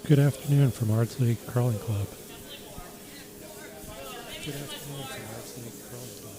Good afternoon from Ardsley Curling Club. Good afternoon from Ardsley Curling Club.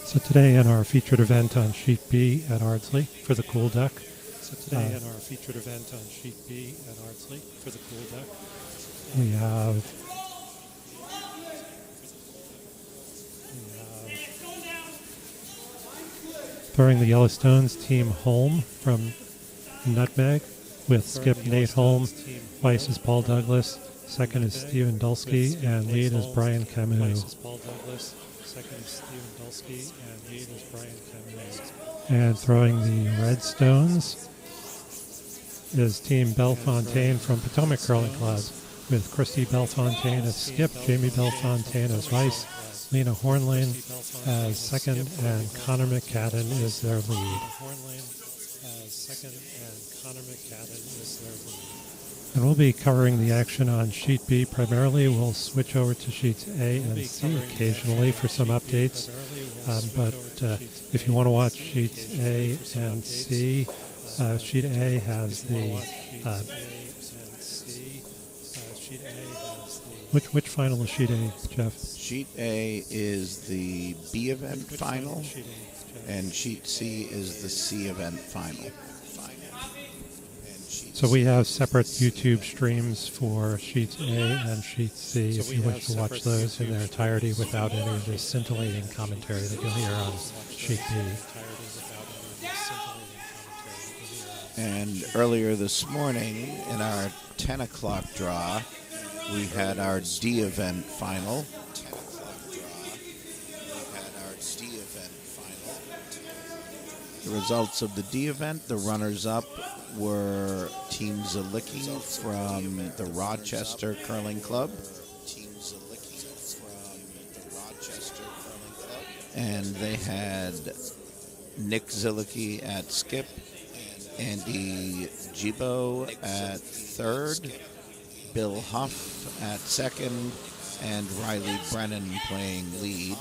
So today in our featured event on Sheet B at Ardsley for the Cool Duck. We have throwing the Yellowstones team Holme from Nutmeg with skip Nate Holme, vice is Paul Douglas, second is Stephen Dulski, and lead is Brian Camus. And throwing the Redstones is Team Bellefontaine from Potomac Curling Club with Christy Bellefontaine as skip, Jamie Bellefontaine as vice, Lena Hornlane as second, and Connor McCadden is their lead. And we'll be covering the action on Sheet B primarily. We'll switch over to Sheets A and C occasionally for some updates. But if you want to watch Sheets A and C, Sheet A has the... Which final is Sheet A, Jeff? Sheet A is the B event final, and Sheet C is the C event final. So we have separate YouTube streams for Sheets A and Sheet C if you wish to watch those in their entirety without any of the scintillating commentary that you'll hear on Sheet B. And earlier this morning, in our 10 o'clock draw, we had our D event final. The results of the D event, the runners-up were Team Zalicki from the Rochester Curling Club. And they had Nick Zalicki at skip, Andy Gibo at third, Bill Huff at second, and Riley Brennan playing lead.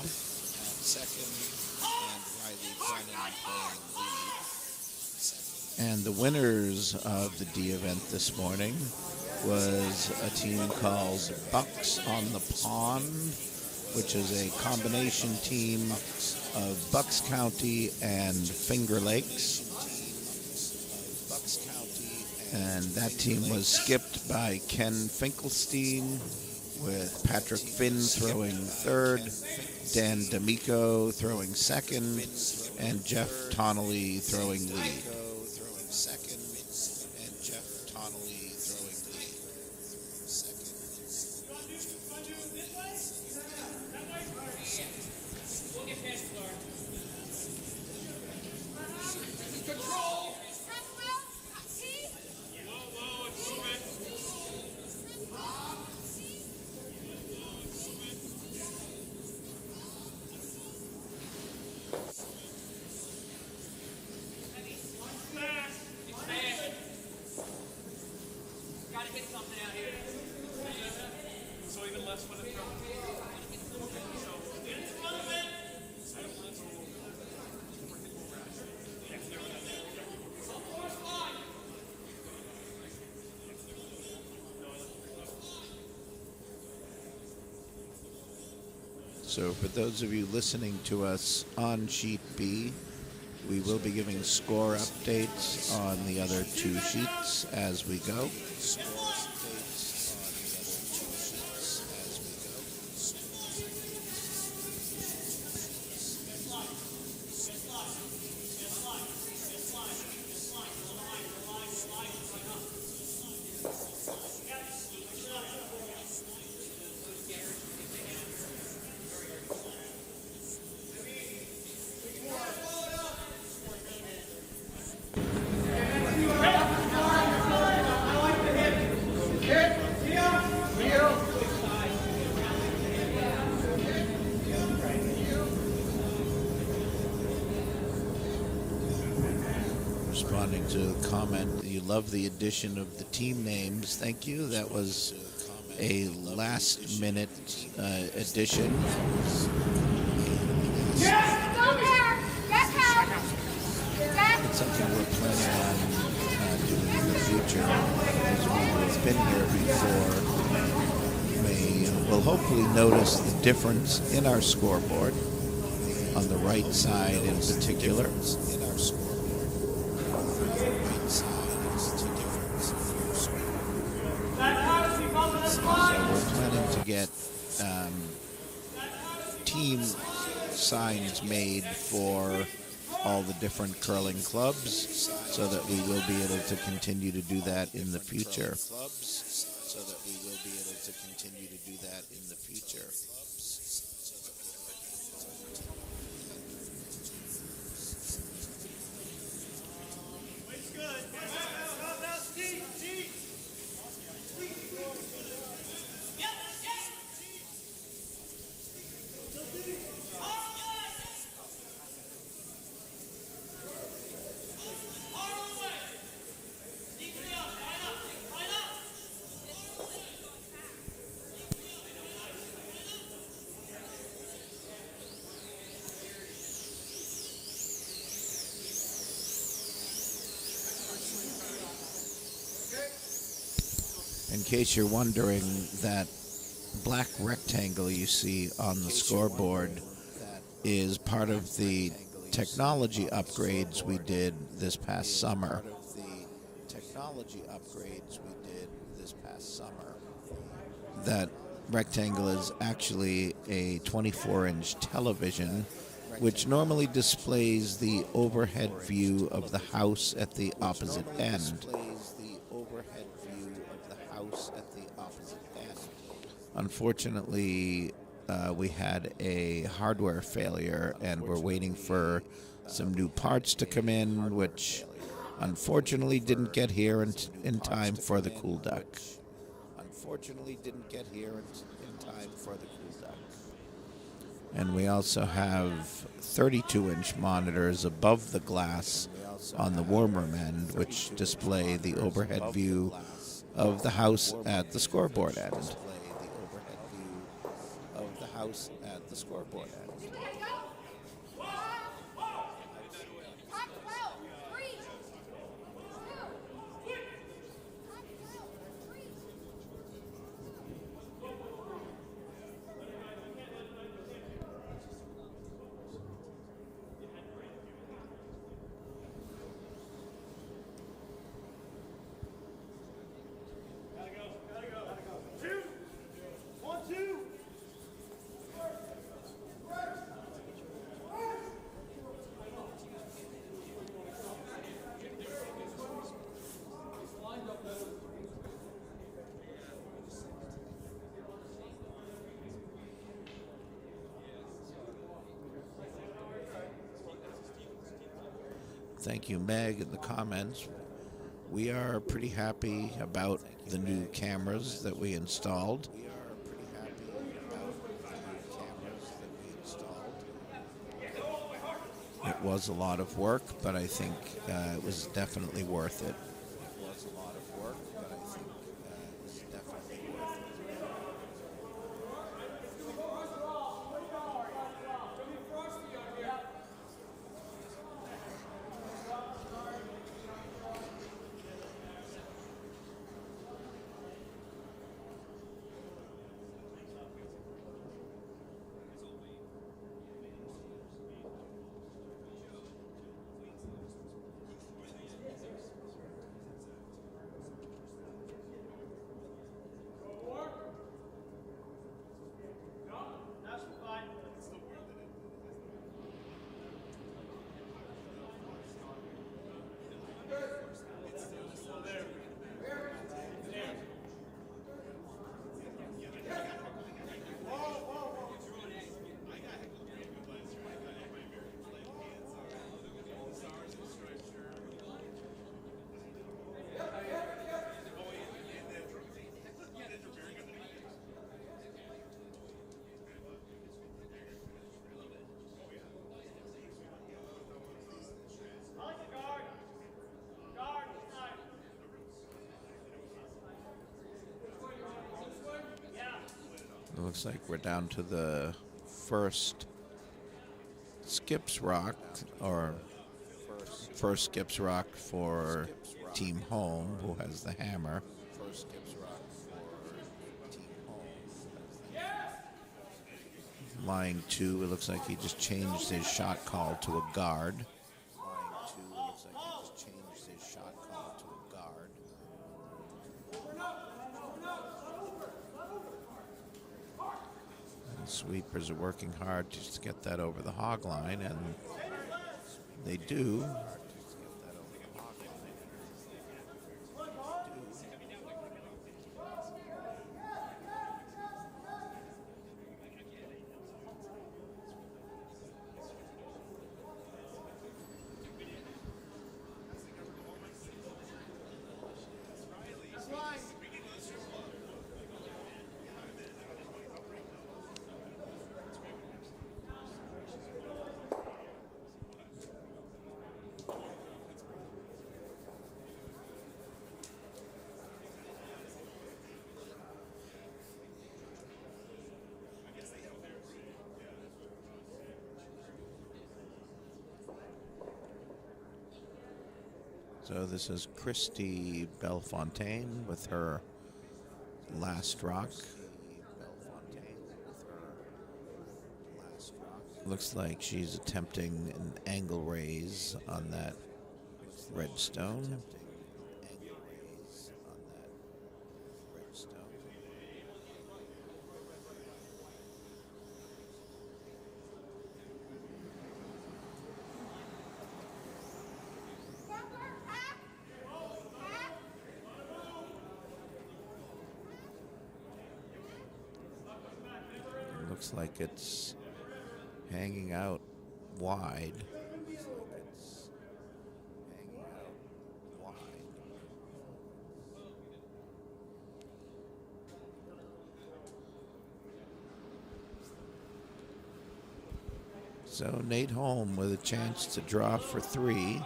And the winners of the D event this morning was a team called Bucks on the Pond, which is a combination team of Bucks County and Finger Lakes. And that team was skipped by Ken Finkelstein, with Patrick Finn throwing third, Dan D'Amico throwing second, and Jeff Tonnelly throwing lead. So for those of you listening to us on Sheet B, we will be giving score updates on the other two sheets as we go. Responding to the comment, you love the addition of the team names. Thank you. That was a last-minute addition. It's something we're planning on doing in the future, as we have been here before. You will hopefully notice the difference in our scoreboard on the right side in particular. Get team signs made for all the different curling clubs, so that we will be able to continue to do that in the future. In case you're wondering, that black rectangle you see on the scoreboard is part of the technology upgrades we did this past summer. That rectangle is actually a 24-inch television, which normally displays the overhead view of the house at the opposite end. Unfortunately, we had a hardware failure, and we're waiting for some new parts to come in, which unfortunately didn't get here in time for the cool duck. And we also have 32-inch monitors above the glass on the warm room end, which display the overhead view of the house at the scoreboard end. Thank you, Meg, in the comments. We are pretty happy about the new cameras that we installed. It was a lot of work, but I think it was definitely worth it. Looks like we're down to the first skips rock, or first skips rock for Team Holme, who has the hammer. Line 2, it looks like he just changed his shot call to a guard. And sweepers are working hard just to get that over the hog line, and they do. So this is Christy Bellefontaine with her last rock. Looks like she's attempting an angle raise on that red stone. Looks like it's hanging out wide. So Nate Holme with a chance to draw for 3.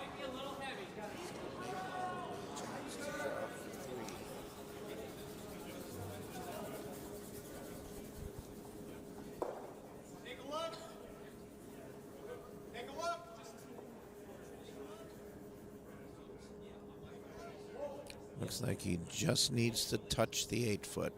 Looks like he just needs to touch the 8-foot.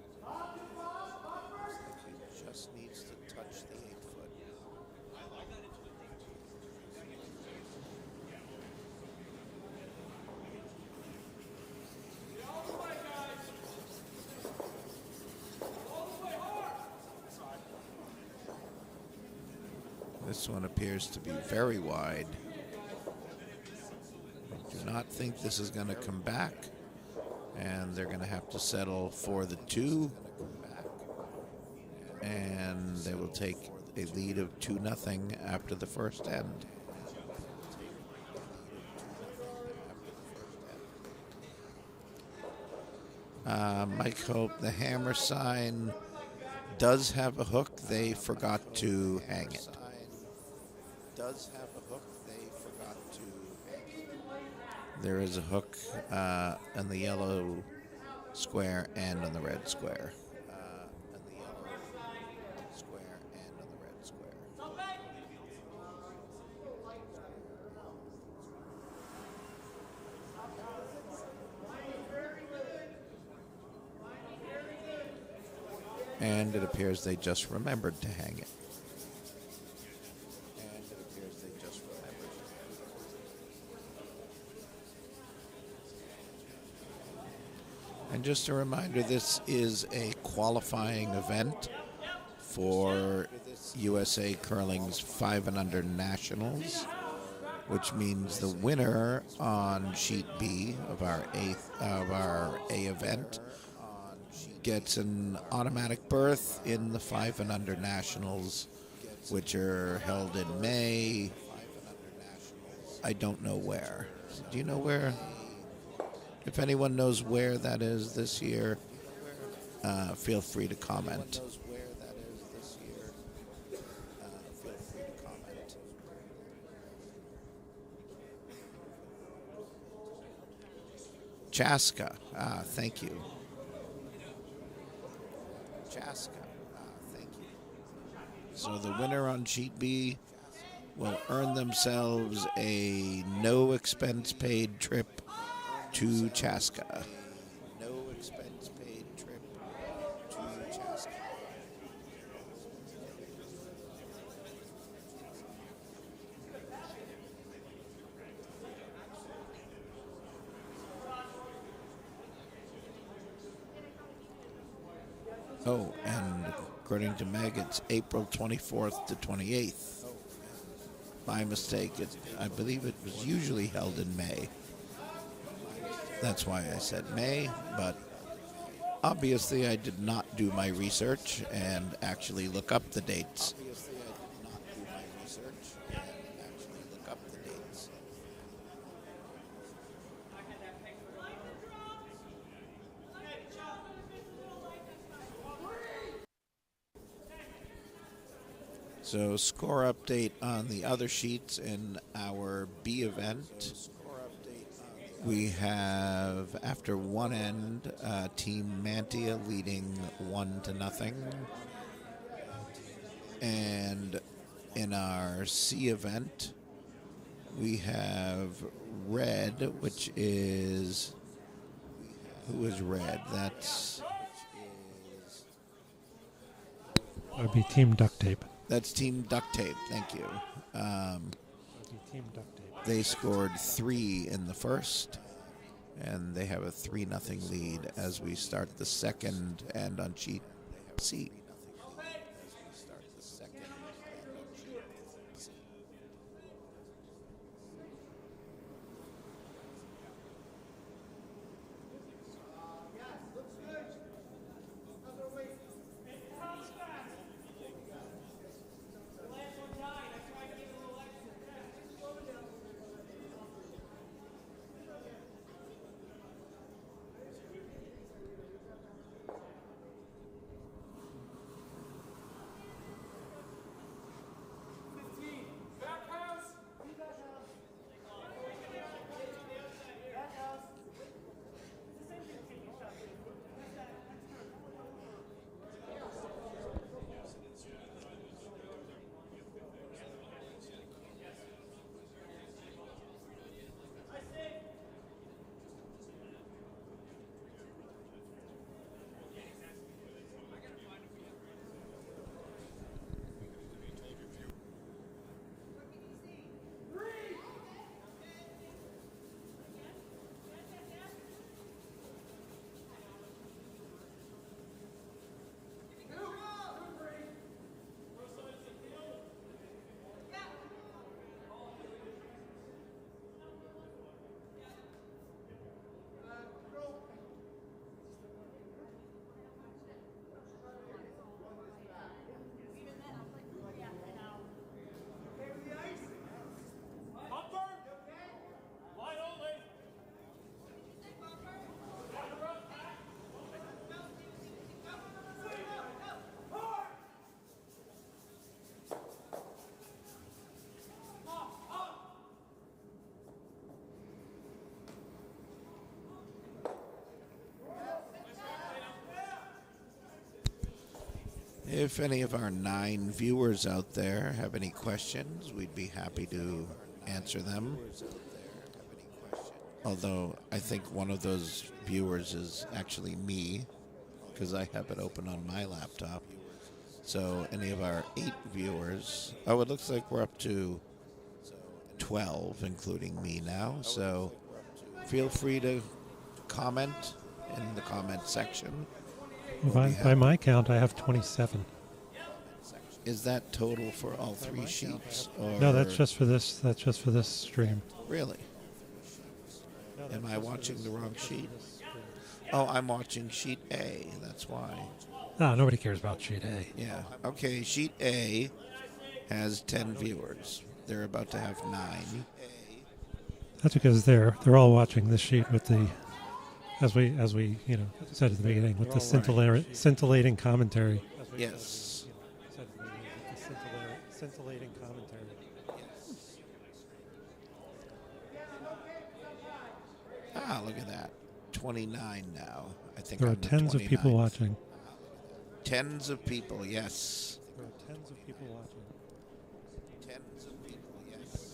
This one appears to be very wide. I do not think this is going to come back, and they're going to have to settle for the 2, and they will take a lead of 2-0 after the first end. Mike Hope, the hammer sign does have a hook. They forgot to hang it. There is a hook on the yellow square and on the red square. And it appears they just remembered to hang it. And just a reminder, this is a qualifying event for USA Curling's 5 and Under Nationals, which means the winner on sheet B of our A event gets an automatic berth in the 5 and Under Nationals, which are held in May. I don't know where. Do you know where? If anyone knows where that is this year, feel free to comment. Chaska. Thank you. Chaska. Thank you. So the winner on sheet B will earn themselves a no expense paid trip to Chaska. No expense paid trip to Chaska. Oh, and according to Meg, it's April 24th to 28th. My mistake. I believe it was usually held in May. That's why I said May, but obviously I did not do my research and actually look up the dates. So score update on the other sheets in our B event. We have, after one end, Team Mantia leading 1-0. And in our C event, we have Red, which is... Who is Red? That would be Team Duct Tape. That's Team Duct Tape, thank you. Team Duct Tape. They scored 3 in the first, and they have a 3-0 lead as we start the second and on sheet C. If any of our 9 viewers out there have any questions, we'd be happy to answer them. Although I think one of those viewers is actually me, because I have it open on my laptop. So any of our 8 viewers, it looks like we're up to 12, including me now. So feel free to comment in the comment section. By my count, I have 27. Is that total for all 3 sheets? Or No, that's just for this. That's just for this stream. Really? Am I watching the wrong sheet? Oh, I'm watching sheet A. That's why. Ah, nobody cares about sheet A. Yeah. Okay. Sheet A has 10 viewers. They're about to have 9. That's because they're all watching this sheet with the. As we said at the beginning, with the scintillating commentary. Yes. Scintillating commentary. Ah, look at that. 29 now. I think there are tens of people watching. Tens of people, yes. There are tens of people watching. Tens of people, yes.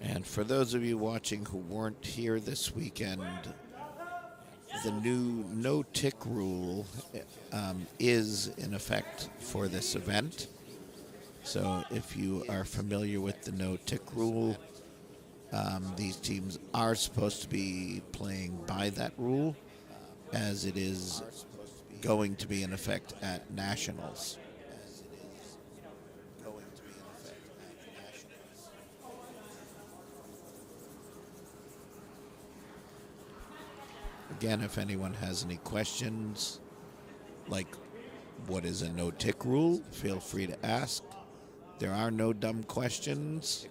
And for those of you watching who weren't here this weekend, the new no-tick rule is in effect for this event. So if you are familiar with the no-tick rule, these teams are supposed to be playing by that rule, as it is going to be in effect at Nationals. Again, if anyone has any questions, like what is a no-tick rule, feel free to ask. There are no dumb questions.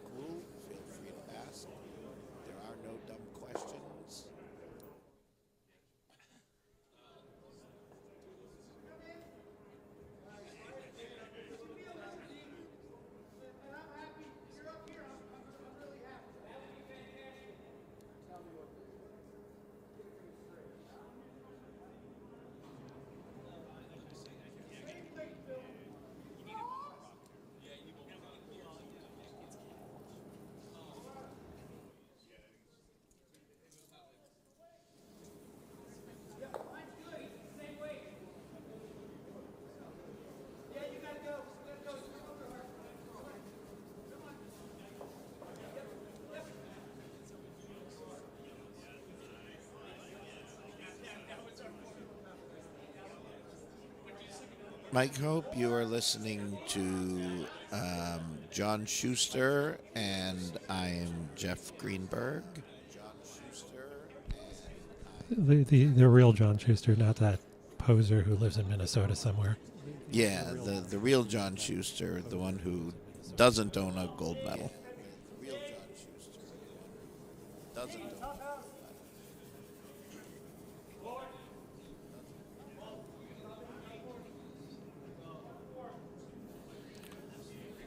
Mike Hope, you are listening to John Schuster, and I am Jeff Greenberg. The real John Schuster, not that poser who lives in Minnesota somewhere. Yeah, the real John Schuster, the one who doesn't own a gold medal.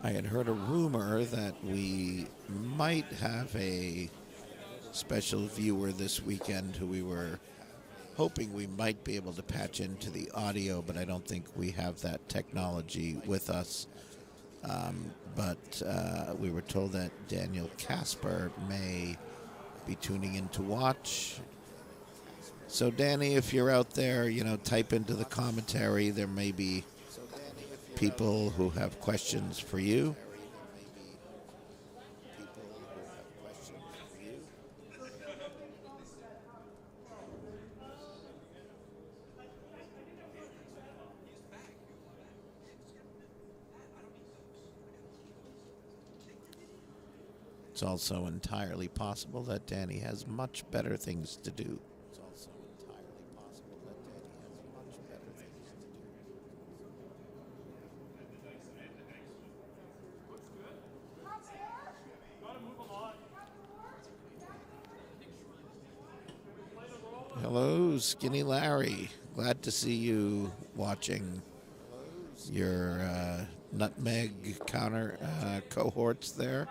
I had heard a rumor that we might have a special viewer this weekend who we were hoping we might be able to patch into the audio, but I don't think we have that technology with us. But we were told that Daniel Casper may be tuning in to watch. So, Danny, if you're out there, type into the commentary. There may be people who have questions for you. It's also entirely possible that Danny has much better things to do. Hello, Skinny Larry. Glad to see you watching your nutmeg counter cohorts there.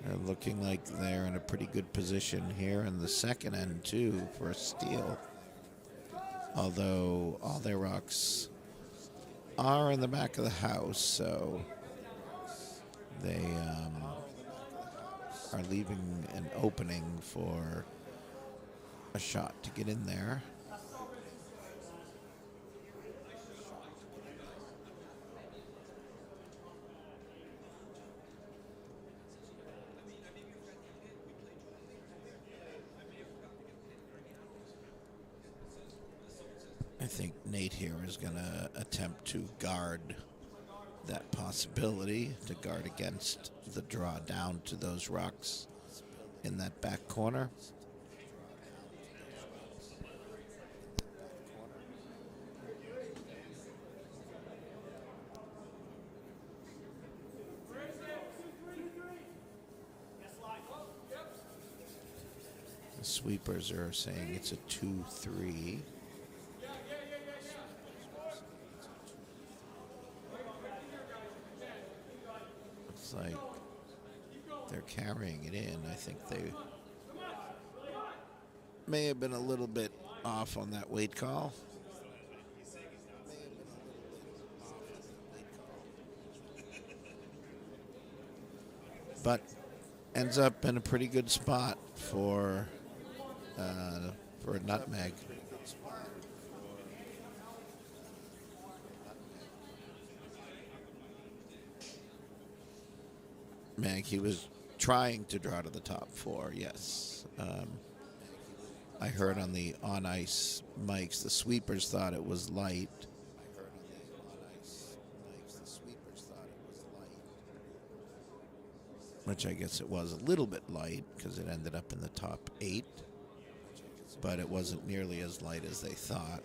They're looking like they're in a pretty good position here in the second end, too, for a steal. Although all their rocks are in the back of the house, so they are leaving an opening for a shot to get in there. I think Nate here is going to attempt to guard that possibility, to guard against the draw down to those rocks in that back corner. The sweepers are saying it's a 2-3. Looks like they're carrying it in. I think they may have been a little bit off on that weight call. But ends up in a pretty good spot for a nutmeg. He was trying to draw to the top four, yes. I heard on the on-ice mics, the sweepers thought it was light. Which I guess it was a little bit light because it ended up in the top 8. But it wasn't nearly as light as they thought.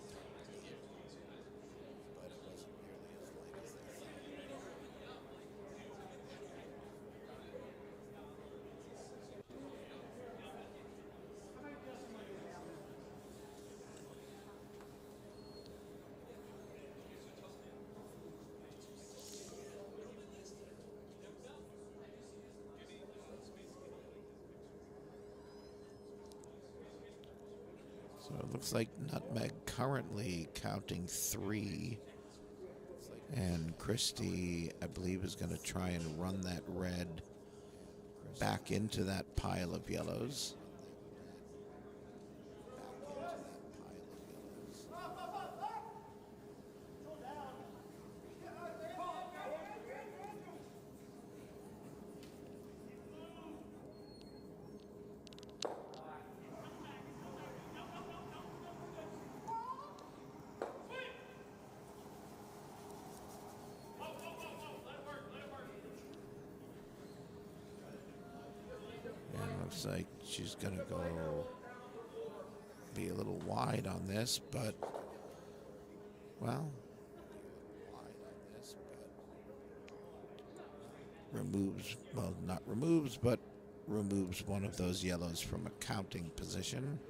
So it looks like nutmeg currently counting 3. And Christie, I believe, is going to try and run that red back into that pile of yellows. Looks like she's going to go be a little wide on this, but, well, removes, well, not removes, but removes one of those yellows from a counting position.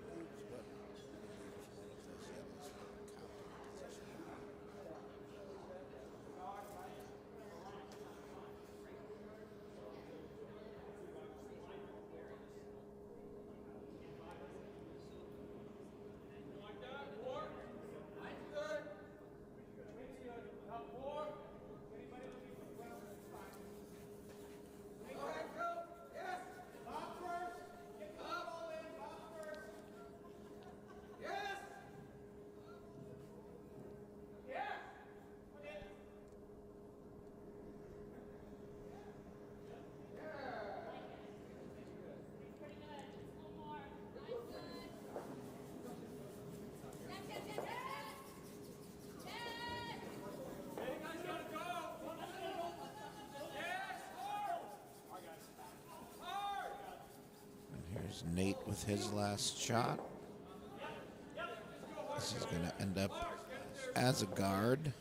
Here's Nate with his last shot. This is going to end up as a guard.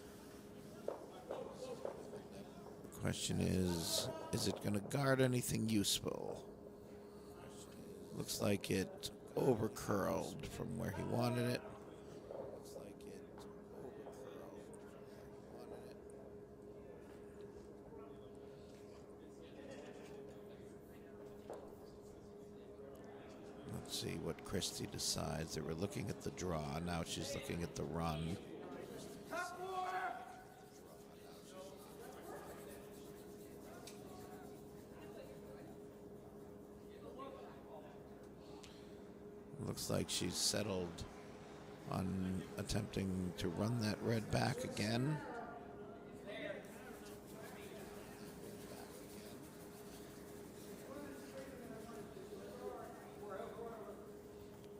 The question is it going to guard anything useful? Looks like it over-curled from where he wanted it. Let's see what Christie decides. They were looking at the draw. Now she's looking at the run. Looks like she's settled on attempting to run that red back again.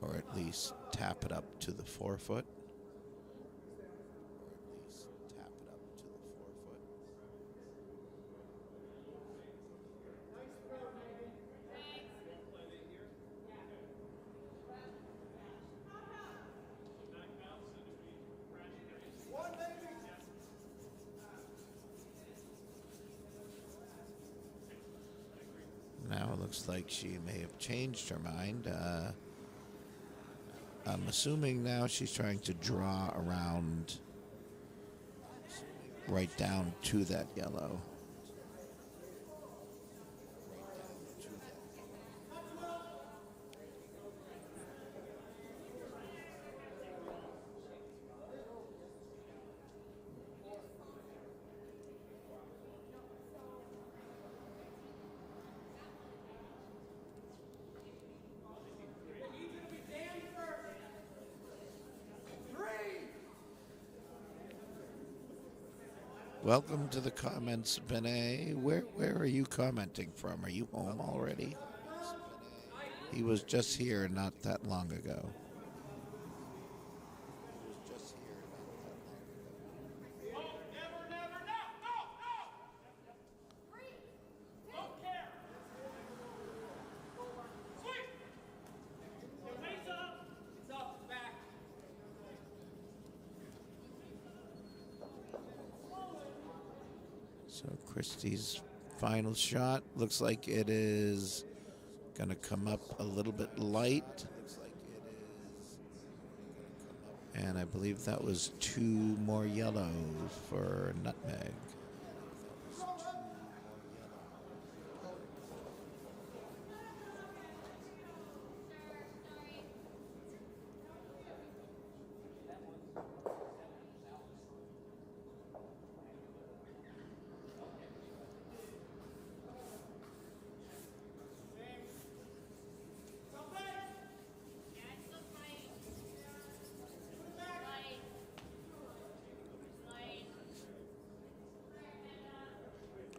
Or at least tap it up to the forefoot. Now it looks like she may have changed her mind. I'm assuming now she's trying to draw around right down to that yellow. Welcome to the comments, Benet. Where are you commenting from? Are you home already? He was just here not that long ago. So Christie's final shot looks like it is going to come up a little bit light. And I believe that was 2 more yellows for nutmeg.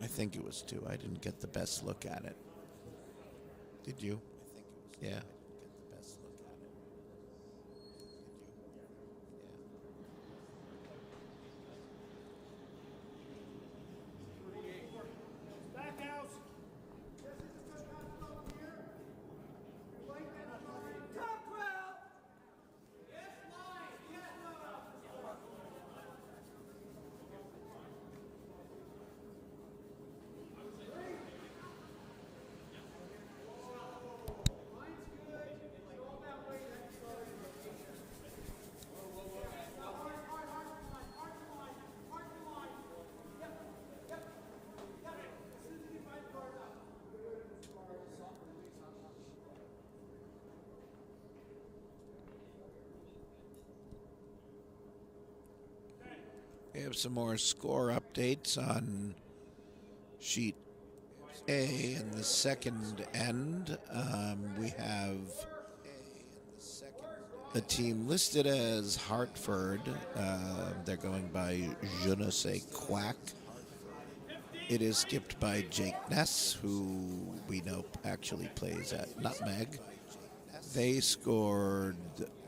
I think it was 2. I didn't get the best look at it. Did you? I think it was 2. Yeah. I didn't get the best look at it. Did you? Yeah. Back house. Top 12. Yes, line. Yes, We have some more score updates on sheet A in the second end. We have the team listed as Hartford. They're going by Je ne sais quack. It is skipped by Jake Ness, who we know actually plays at Nutmeg. They scored,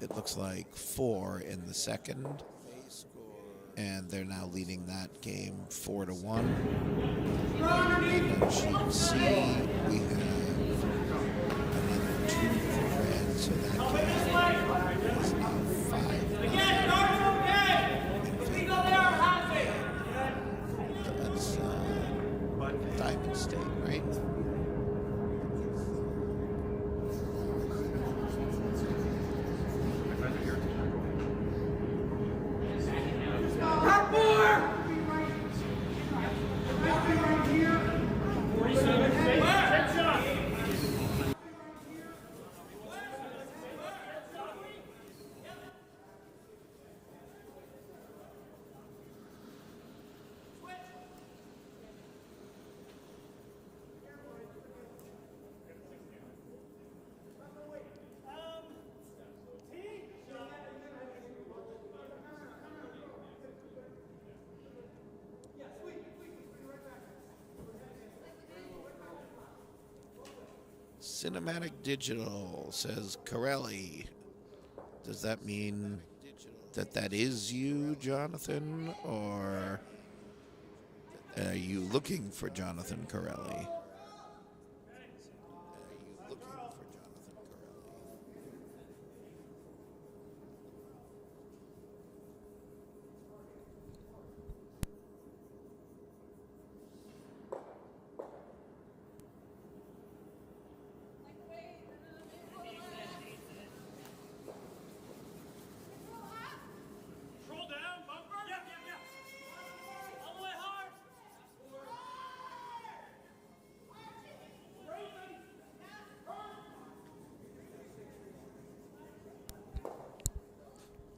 it looks like, 4 in the second. And they're now leading that game 4-1. And on sheet C, we have another 2 for red, so that game is now 5. That's Diamond State, right? Cinematic Digital says Corelli. Does that mean that is you, Jonathan, or are you looking for Jonathan Corelli?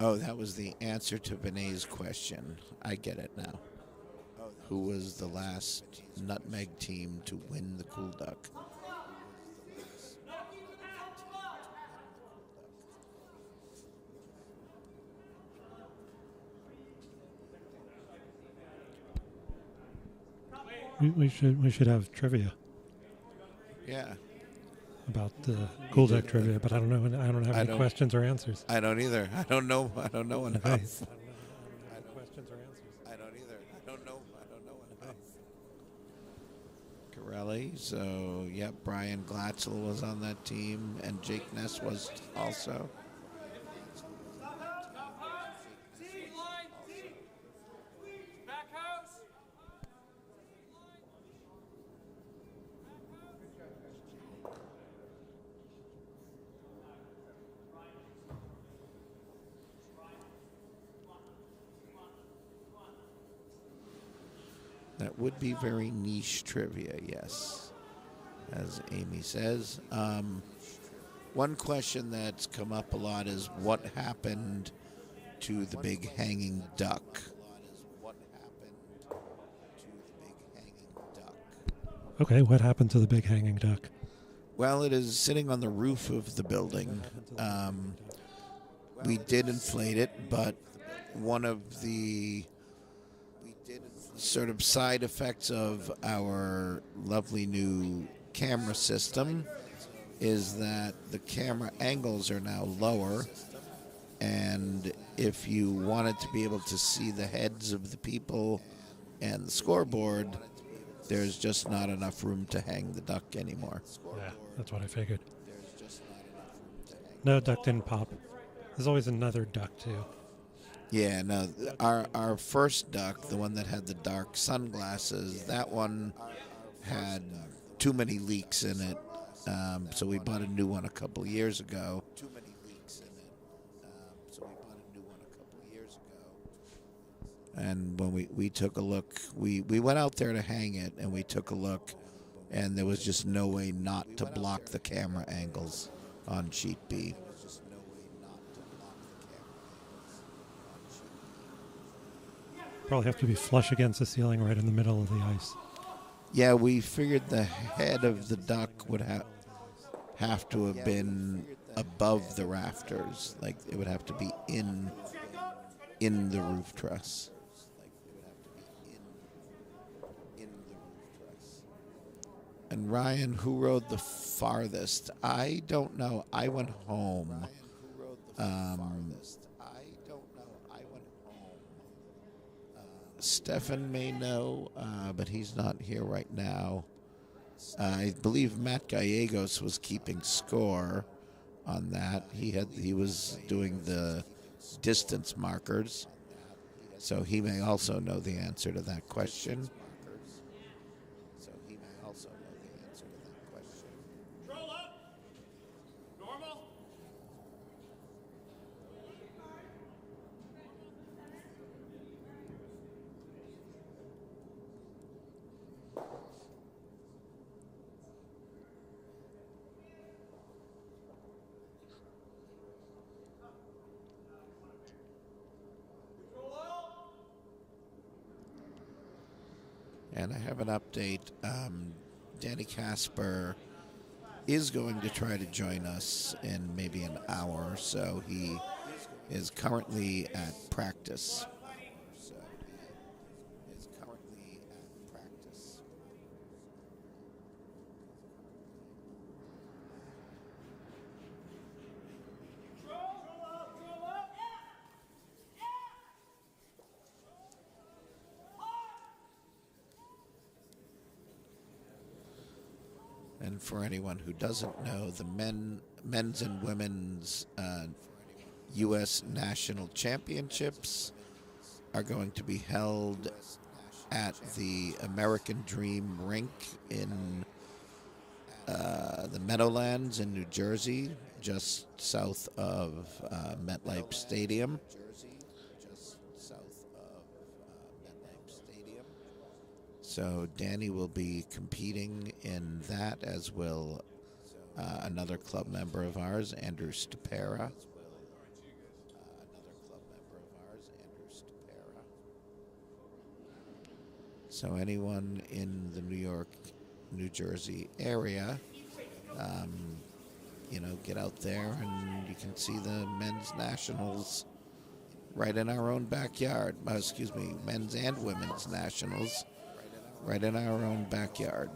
Oh, that was the answer to Vinay's question. I get it now. Who was the last nutmeg team to win the Cool Duck? We should have trivia Yeah, about the Cool Duck trivia, but I don't know. I don't have I any don't- questions or answers. I don't either. I don't know enough. Okay. I don't either. I don't know enough. Corelli. So, yep, Brian Glatzel was on that team, and Jake Ness was also. T, line, T. Back house. That would be very niche trivia, yes, as Amy says. One question that's come up a lot is what happened to the big hanging duck? Okay, what happened to the big hanging duck? Well, it is sitting on the roof of the building. We did inflate it, but one of the sort of side effects of our lovely new camera system is that the camera angles are now lower, and if you wanted to be able to see the heads of the people and the scoreboard, there's just not enough room to hang the duck anymore. Yeah, that's what I figured. No, duck didn't pop. There's always another duck too. Yeah, no, our first duck, the one that had the dark sunglasses, that one had too many leaks in it, so we bought a new one a couple years ago. And when we took a look, we went out there to hang it, and we took a look, and there was just no way not to block the camera angles on sheet B. Probably have to be flush against the ceiling right in the middle of the ice. Yeah, we figured the head of the duck would have to have been above the rafters. Like, it would have to be in the roof truss. And Ryan, who rode the farthest? I don't know. I went home. Stefan may know, but he's not here right now. I believe Matt Gallegos was keeping score on that. He was doing the distance markers, so he may also know the answer to that question. Control up. Normal. And I have an update. Danny Casper is going to try to join us in maybe an hour or so. He is currently at practice. And for anyone who doesn't know, the men's and women's U.S. National Championships are going to be held at the American Dream Rink in the Meadowlands in New Jersey, just south of MetLife Stadium. So Danny will be competing in that, as will another club member of ours, Andrew Stapera. So anyone in the New York, New Jersey area, get out there and you can see the men's nationals right in our own backyard. Men's and women's nationals right in our own backyard.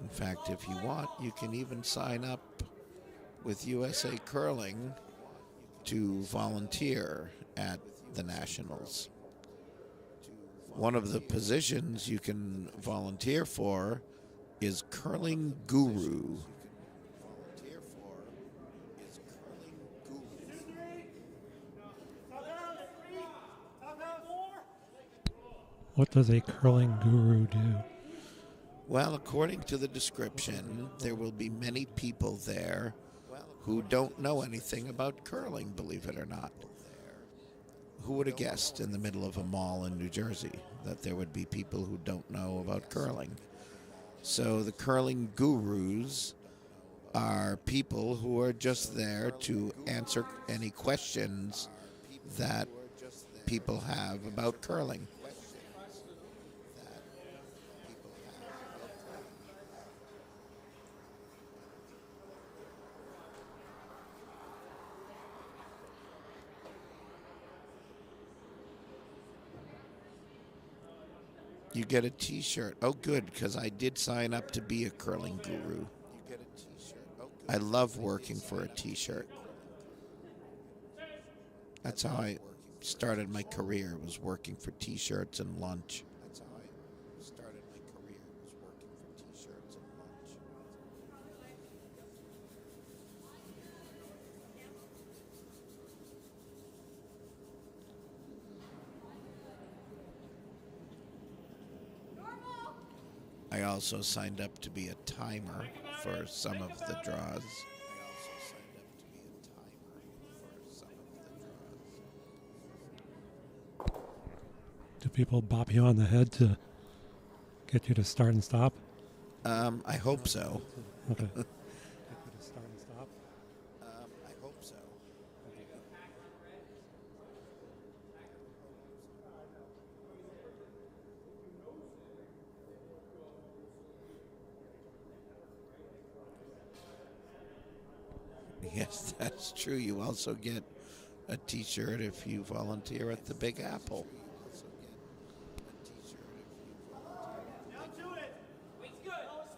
In fact, if you want, you can even sign up with USA Curling to volunteer at the Nationals. One of the positions you can volunteer for is curling guru. What does a curling guru do? Well, according to the description, there will be many people there who don't know anything about curling, believe it or not. Who would have guessed in the middle of a mall in New Jersey that there would be people who don't know about curling? So the curling gurus are people who are just there to answer any questions that people have about curling. You get a t-shirt. Oh, good, because I did sign up to be a curling guru. I love working for a t-shirt. That's how I started my career, was working for t-shirts and lunch. I also signed up to be a timer for some of the draws. Do people bop you on the head to get you to start and stop? I hope so. Okay. I hope so. Yes, that's true. You also get a t-shirt if you volunteer at the Big Apple.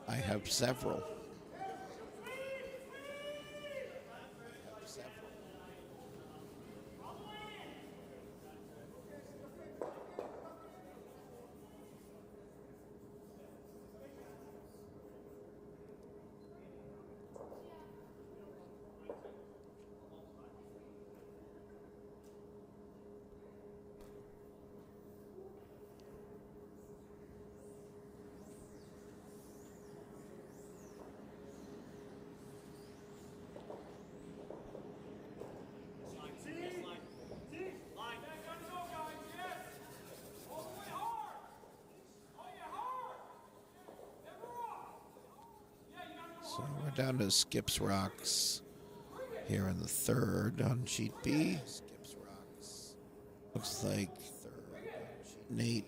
I have several. So we're down to Skips Rocks here in the third on sheet B. Looks like Nate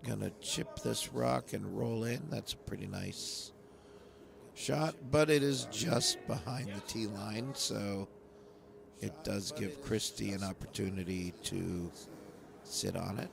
gonna chip this rock and roll in. That's a pretty nice shot, but it is just behind the tee line, so it does give Christie an opportunity to sit on it.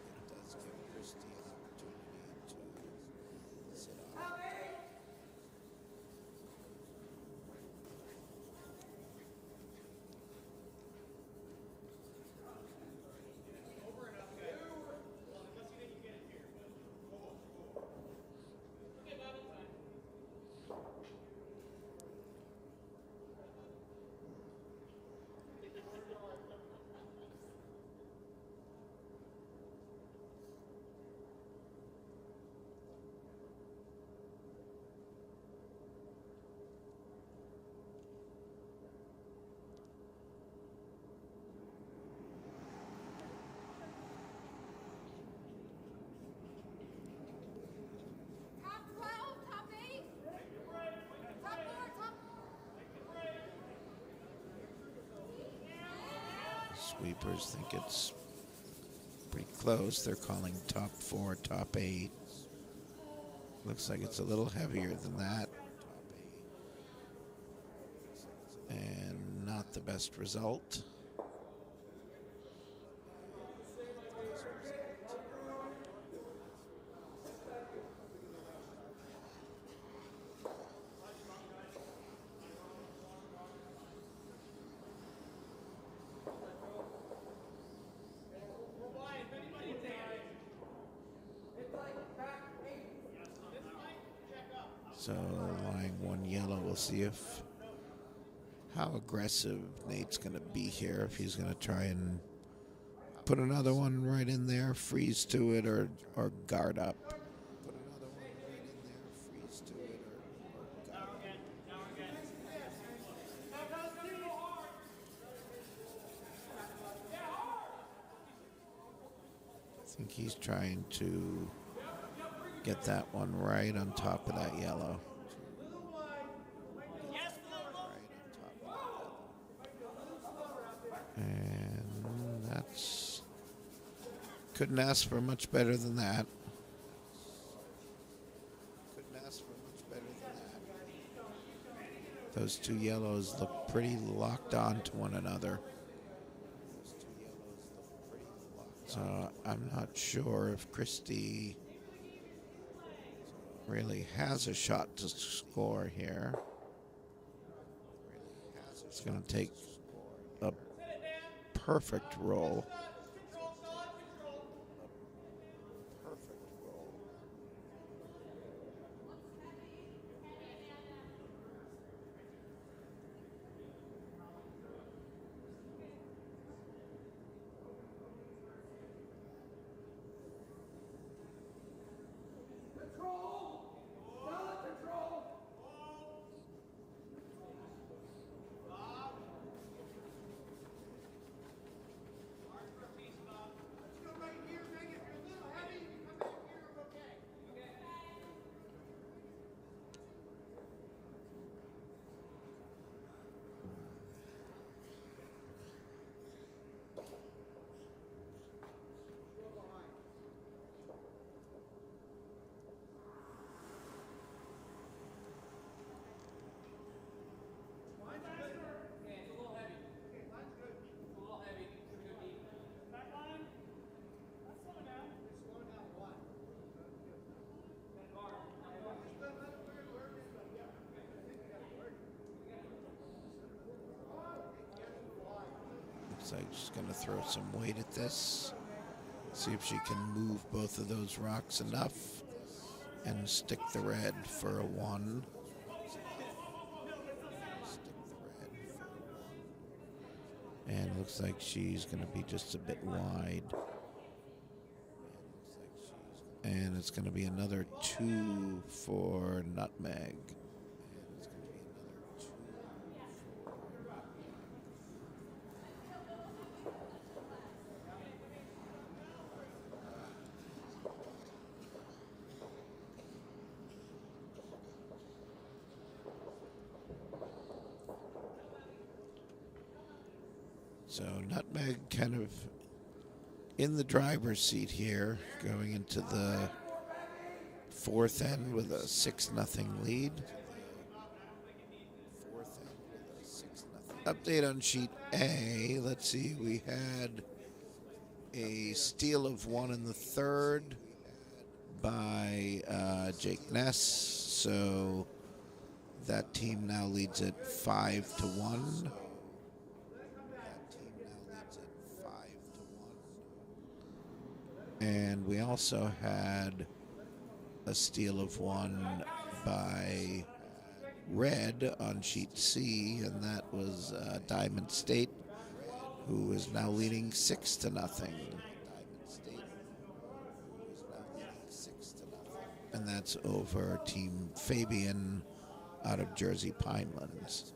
Sweepers think it's pretty close. They're calling top 4, top 8. Looks like it's a little heavier than that. And not the best result. So lying 1 yellow, we'll see if how aggressive Nate's going to be here. If he's going to try and put another one right in there, freeze to it, or guard up. Put another one right in there, freeze to it, or guard up. I think he's trying to get that one right on top of that yellow. And that's... couldn't ask for much better than that. Couldn't ask for much better than that. Those 2 yellows look pretty locked on to one another. So I'm not sure if Christie really has a shot to score here. It's going to take a perfect roll. Looks like she's going to throw some weight at this. See if she can move both of those rocks enough and stick the red for a 1. And looks like she's going to be just a bit wide. And it's going to be another 2 for nutmeg. So nutmeg kind of in the driver's seat here, going into the 4th end with a 6-0 lead. Update on sheet A. Let's see, we had a steal of 1 in the 3rd by Jake Ness. So that team now leads at 5-1. And we also had a steal of 1 by Red on sheet C, and that was Diamond State, who is now leading 6-0. And that's over Team Fabian out of Jersey Pinelands.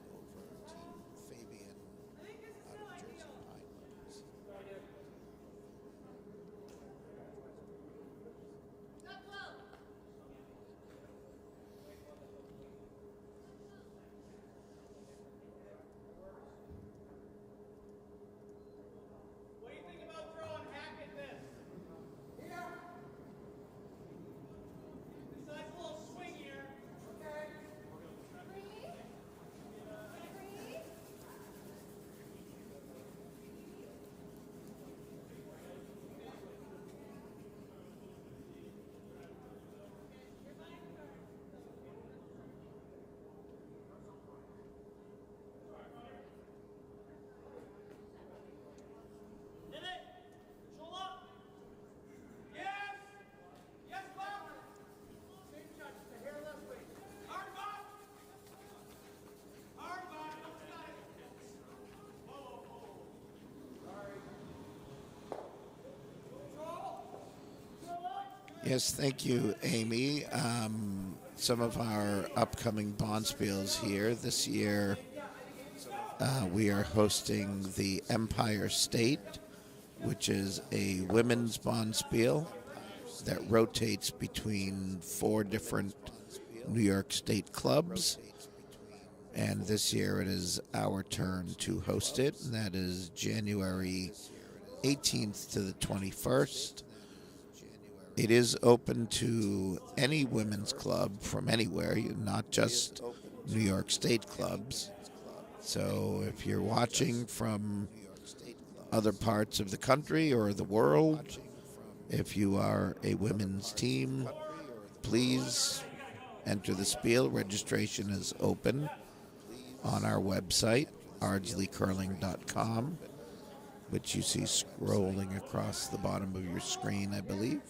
Yes, thank you, Amy. Some of our upcoming bonspiels here this year, we are hosting the Empire State, which is a women's bonspiel that rotates between 4 different New York State clubs. And this year it is our turn to host it, and that is January 18th to the 21st. It is open to any women's club from anywhere, not just New York State clubs. So if you're watching from other parts of the country or the world, if you are a women's team, please enter the spiel. Registration is open on our website, ardsleycurling.com, which you see scrolling across the bottom of your screen, I believe.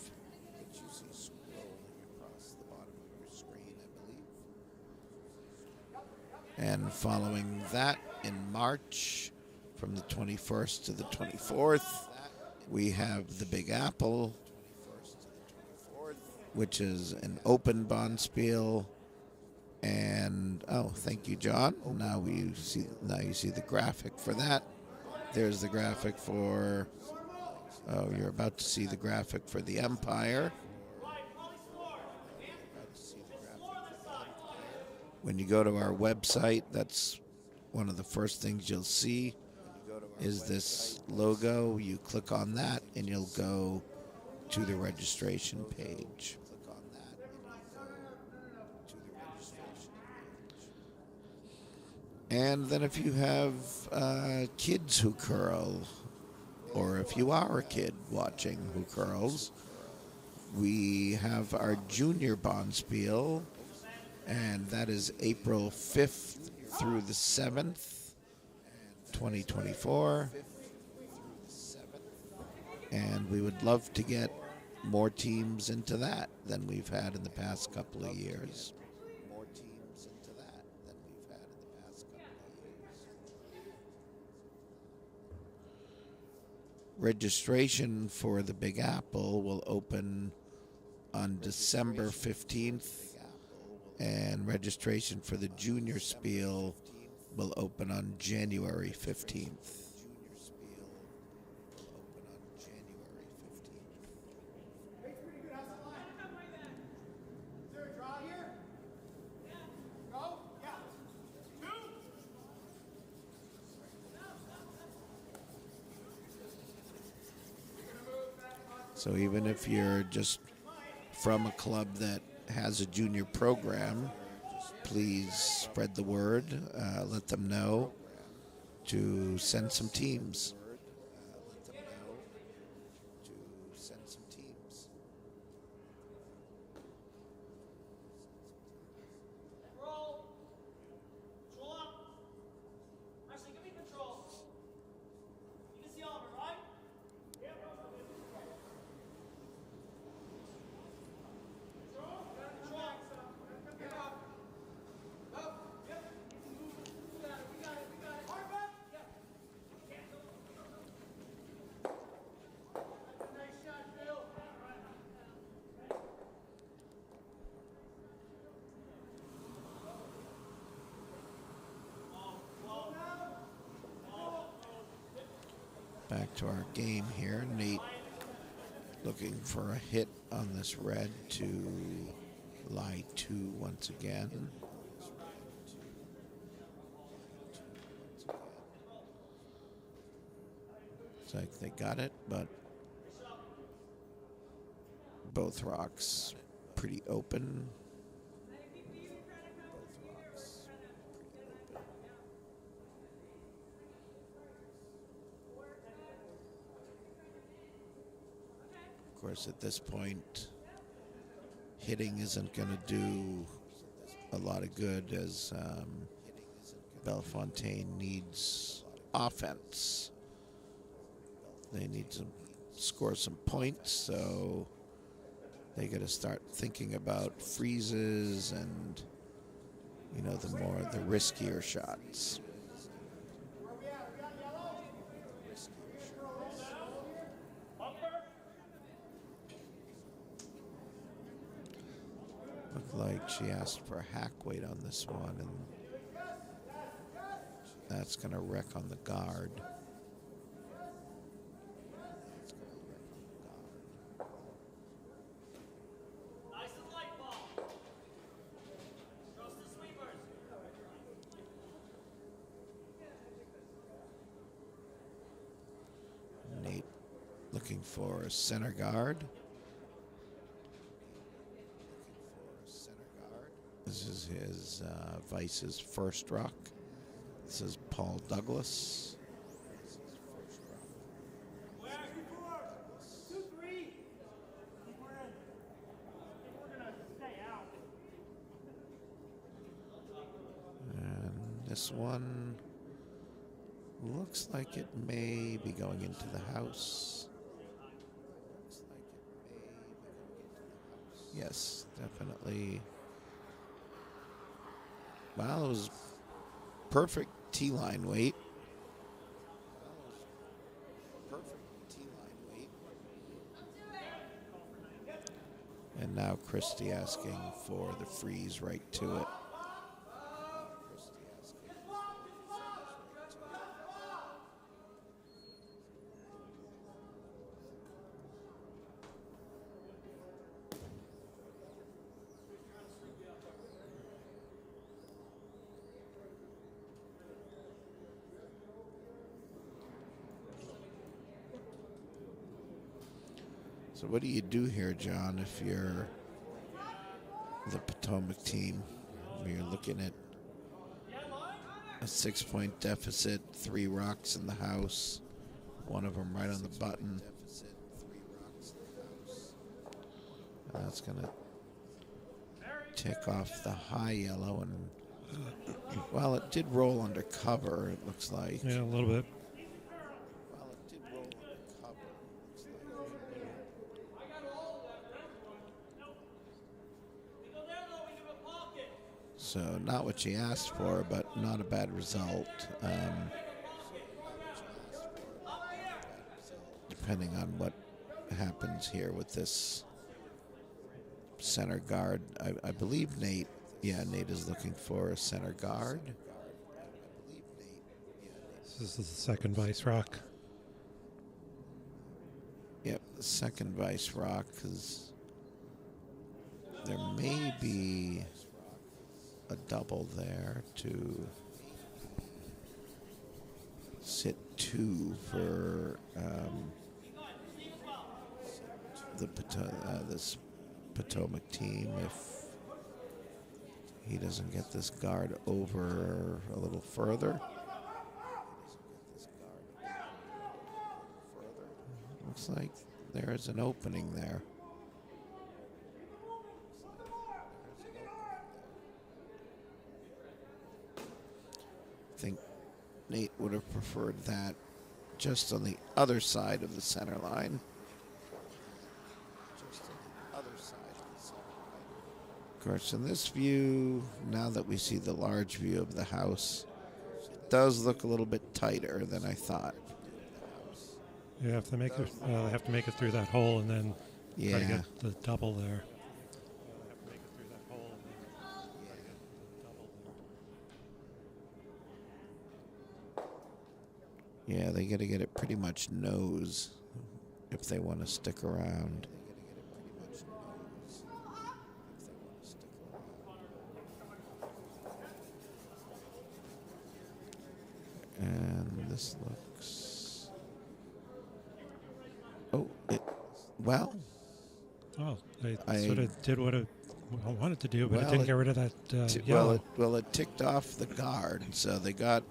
And following that, in March, from the 21st to the 24th, we have the Big Apple, which is an open bonspiel. And thank you, John. Now you see the graphic for that. There's the graphic for. Oh, you're about to see the graphic for the Empire. When you go to our website, that's one of the first things you'll see is this logo. You click on that, and you'll go to the registration page. And then if you have kids who curl, or if you are a kid watching who curls, we have our junior bonspiel, and that is April 5th through the 7th, 2024. And we would love to get more teams into that than we've had in the past couple of years. Registration for the Big Apple will open on December 15th, and registration for the Junior Spiel will open on January 15th. So even if you're just from a club that has a junior program, please spread the word. Let them know to send some teams. Roll. Control up. Ardsley, give me control. You can see all of it, right? Yep. Control. Get up. Up. Yep. We got it. Hard back. Yep. Nice shot, Bill. Back to our game here. Nate looking for a hit on this red to lie 2 once again. Looks like they got it, but both rocks pretty open. Of course, at this point, hitting isn't going to do a lot of good, as Bellefontaine needs offense. They need to score some points, so they got to start thinking about freezes and, the riskier shots. Looked like she asked for a hack weight on this one, and that's going to wreck on the guard. Nice and light ball. Trust the sweepers. Nate looking for a center guard. This is his Vice's first rock. This is Paul Douglas. Where? 2-3. We're in. I think we're gonna stay out. And this one looks like it may be going into the house. Yes, definitely. Well, it was perfect T-line weight. And now Christie asking for the freeze right to it. So what do you do here, John, if you're the Potomac team? You're looking at a 6-point deficit, 3 rocks in the house, one of them right on the button. And that's going to tick off the high yellow. And, well, it did roll under cover, it looks like. Yeah, a little bit. So not what she asked for, but not a bad result. Depending on what happens here with this center guard. I believe Nate is looking for a center guard. This is the second Vice rock. Yep, the second Vice rock, because there may be a double there to sit 2 for this Potomac team if he doesn't get this guard over a little further. Looks like there's an opening there. I think Nate would have preferred that just on the other side of the center line. Of course, in this view, now that we see the large view of the house, it does look a little bit tighter than I thought. You have to make it. They have to make it through that hole and then try to Yeah. get the double there. Yeah, they got to get it pretty much nose if they want to stick around. And this looks... Oh, well... Oh, they sort of did what it wanted to do, but it Well, didn't get rid of that yellow. Well, it ticked off the guard, so they got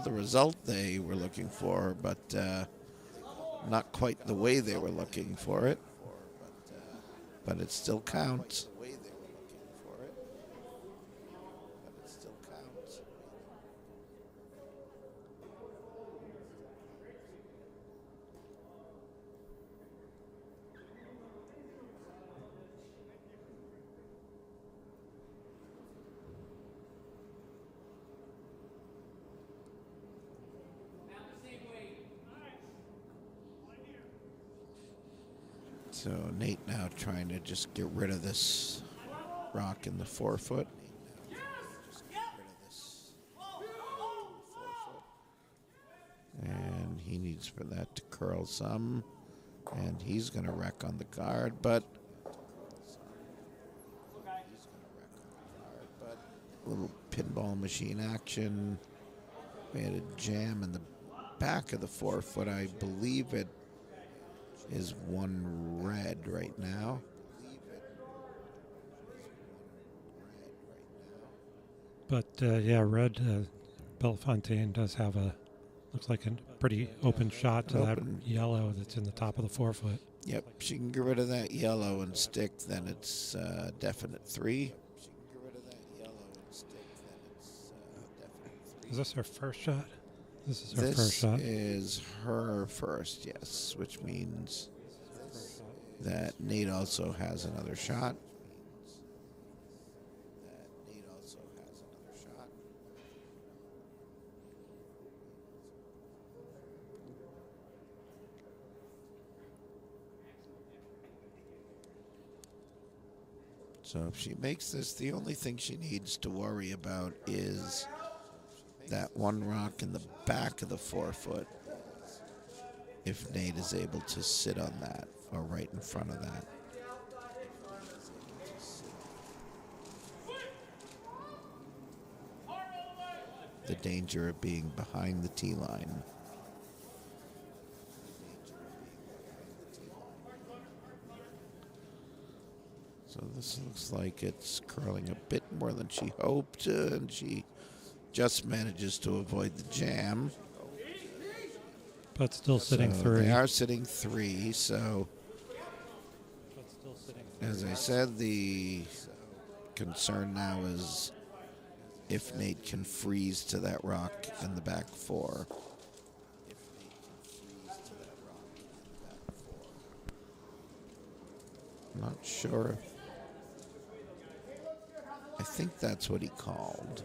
the result they were looking for, but not quite the way they were looking for it. But it still counts. So Nate now trying to just get rid of this rock in the forefoot. And he needs for that to curl some. And he's going to wreck on the guard, but a little pinball machine action. We had a jam in the back of the forefoot. I believe it is one red right now. But yeah, red, Bellefontaine does have looks like a pretty open shot to that yellow that's in the top of the forefoot. Yep, she can get rid of that yellow and stick, then it's definite 3. Is this her first shot? This is her first shot. This is her first, yes, which means that Nate also has another shot. So if she makes this, the only thing she needs to worry about is that one rock in the back of the forefoot. If Nate is able to sit on that or right in front of that. The danger of being behind the tee line. So this looks like it's curling a bit more than she hoped, and she just manages to avoid the jam. But still sitting 3. They are sitting 3, so as I said, the concern now is if Nate can freeze to that rock in the back 4. Not sure. I think that's what he called.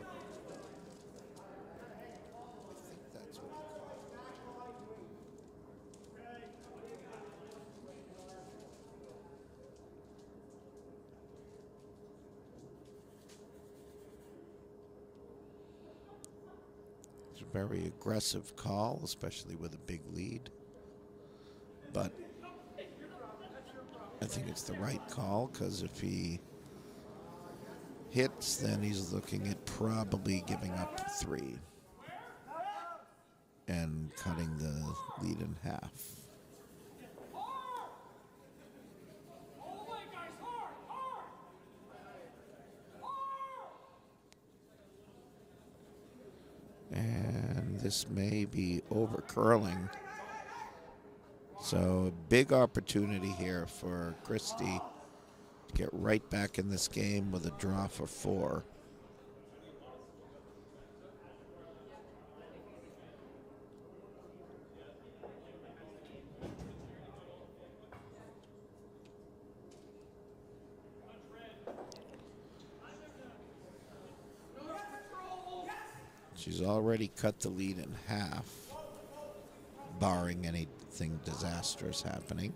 It's a very aggressive call, especially with a big lead. But I think it's the right call, because if he hits, then he's looking at probably giving up 3 and cutting the lead in half. And this may be over curling. So a big opportunity here for Christie to get right back in this game with a draw for 4. She's already cut the lead in half, barring anything disastrous happening.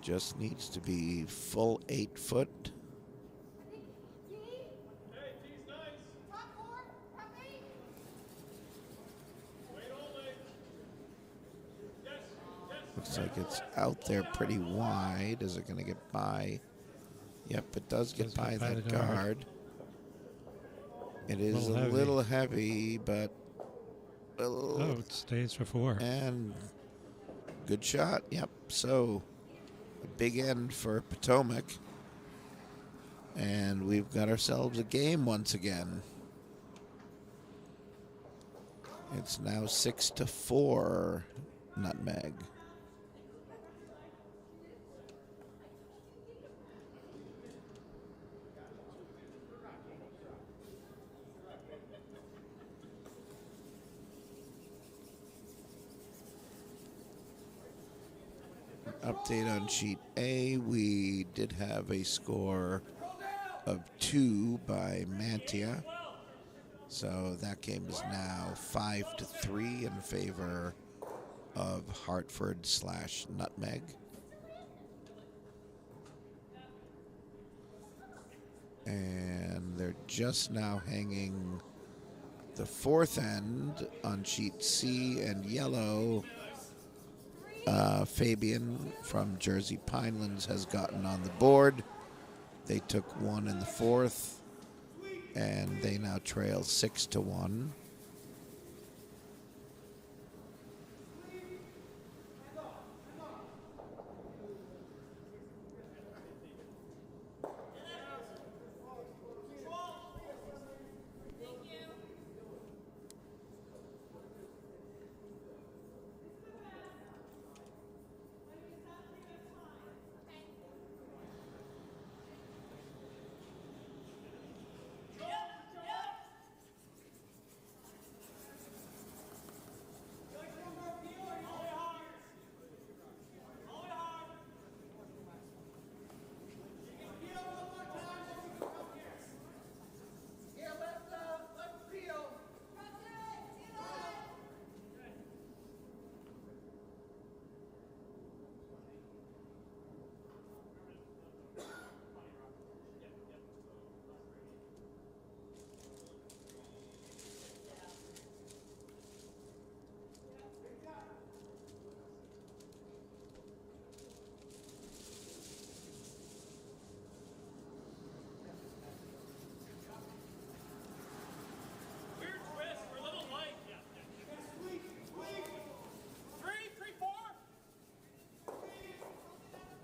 Just needs to be full 8 foot. Looks like it's out there pretty wide. Is it going to get by? Yep, it does get by that guard. It is a little heavy, but... Oh, it stays for 4. And good shot. Yep, so... a big end for Potomac. And we've got ourselves a game once again. It's now 6-4 Nutmeg. Update on sheet A, we did have a score of 2 by Mantia. So that game is now 5-3 in favor of Hartford/Nutmeg. And they're just now hanging the fourth end on sheet C, and yellow. Fabian from Jersey Pinelands has gotten on the board. They took 1 in the fourth, and they now trail 6-1.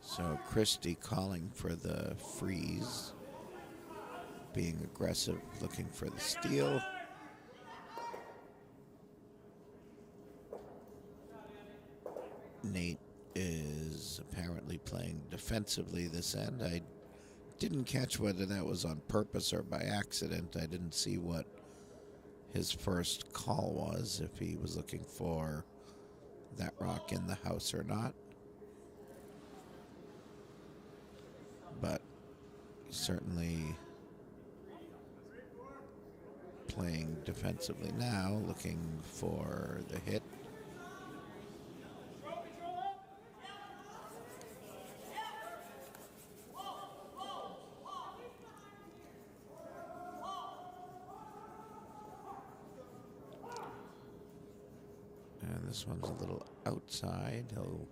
So Christie calling for the freeze, being aggressive, looking for the steal. Nate is apparently playing defensively this end. I didn't catch whether that was on purpose or by accident. I didn't see what his first call was, if he was looking for that rock in the house or not. But certainly playing defensively now, looking for the hit. And this one's a little outside. He'll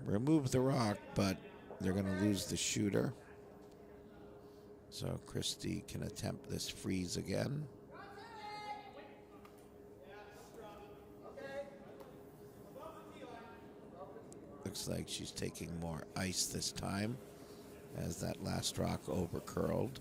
remove the rock, but they're going to lose the shooter. So Christie can attempt this freeze again. Looks like she's taking more ice this time, as that last rock overcurled.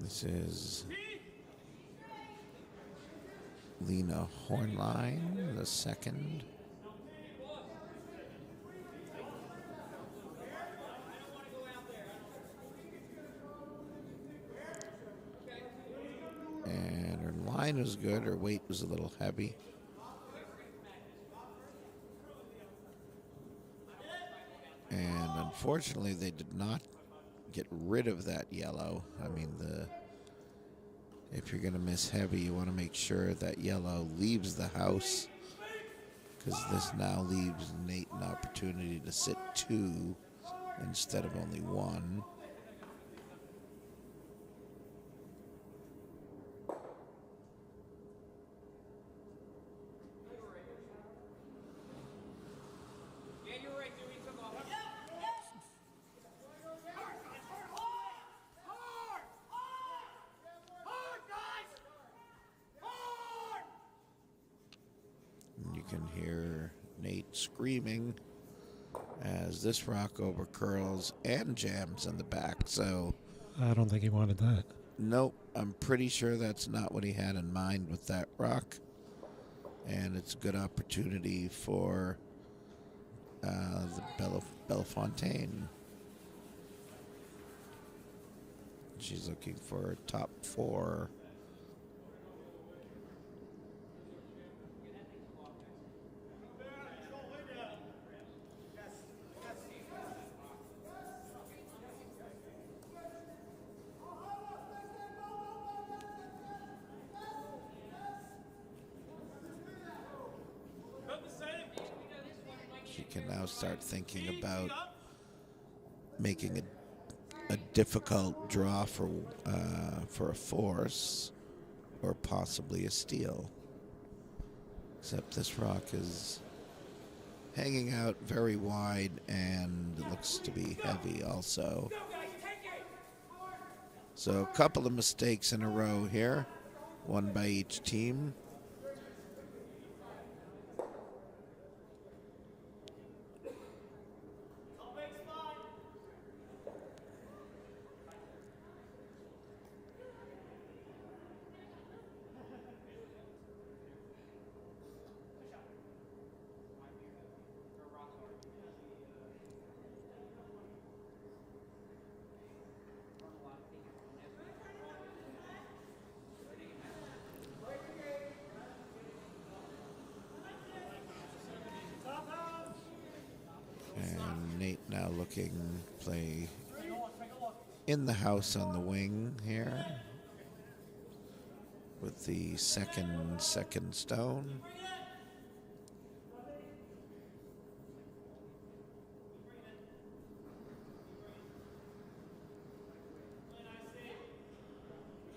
This is Lena Hornline, the second. And her line was good. Her weight was a little heavy. And unfortunately, they did not get rid of that yellow. I mean, if you're going to miss heavy, you want to make sure that yellow leaves the house, because this now leaves Nate an opportunity to sit 2 instead of only 1. Can hear Nate screaming as this rock overcurls and jams in the back. So I don't think he wanted that. Nope, I'm pretty sure that's not what he had in mind with that rock. And it's a good opportunity for the Bellefontaine. She's looking for top 4. She can now start thinking about making a difficult draw for a force or possibly a steal. Except this rock is hanging out very wide and looks to be heavy also. So a couple of mistakes in a row here, one by each team. And Nate now looking play in the house on the wing here with the second stone.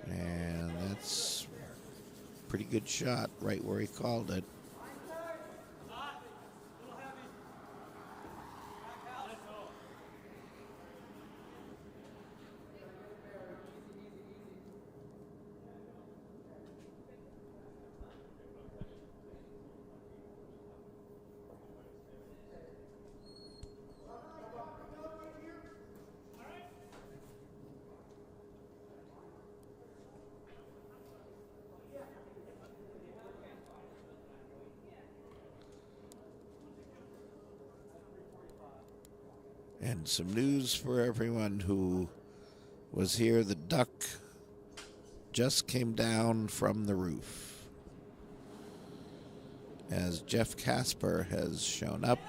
And that's a pretty good shot right where he called it. And some news for everyone who was here. The duck just came down from the roof as Jeff Casper has shown up,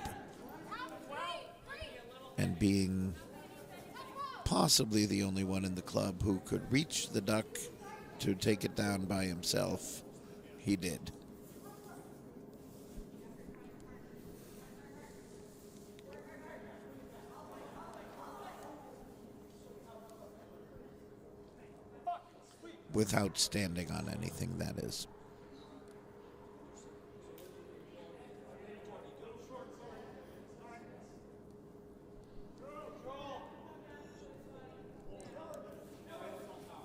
and being possibly the only one in the club who could reach the duck to take it down by himself, he did. Without standing on anything, that is.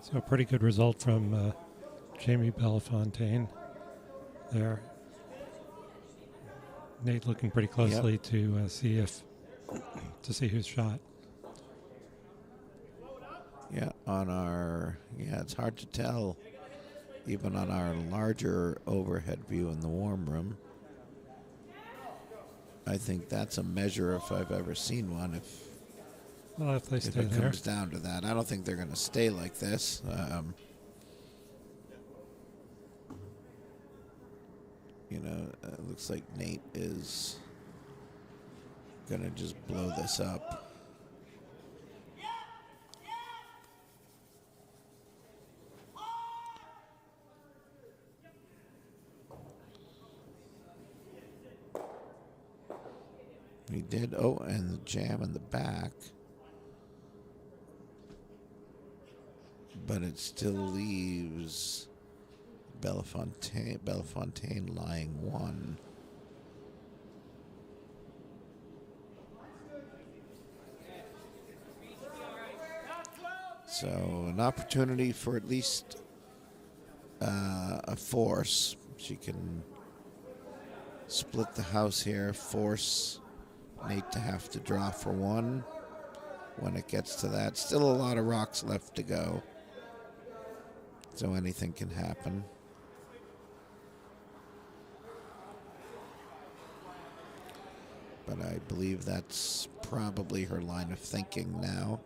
So a pretty good result from Jamie Bellefontaine there. Nate looking pretty closely to see who's shot. Yeah, it's hard to tell, even on our larger overhead view in the warm room. I think that's a measure if I've ever seen one. If they stay it there. comes down to that. I don't think they're going to stay like this. It looks like Nate is going to just blow this up. He did. Oh, and the jam in the back. But it still leaves Bellefontaine lying one. So an opportunity for at least a force. She can split the house here, force Nate to have to draw for one when it gets to that. Still a lot of rocks left to go, so anything can happen. but I believe that's probably her line of thinking now.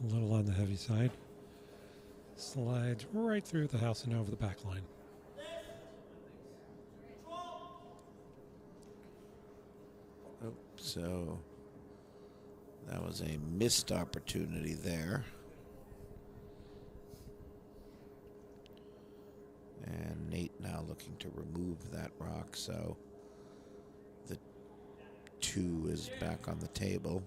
A little on the heavy side. Slides right through the house and over the back line. Oh, so that was a missed opportunity there. And Nate now looking to remove that rock, so the 2 is back on the table.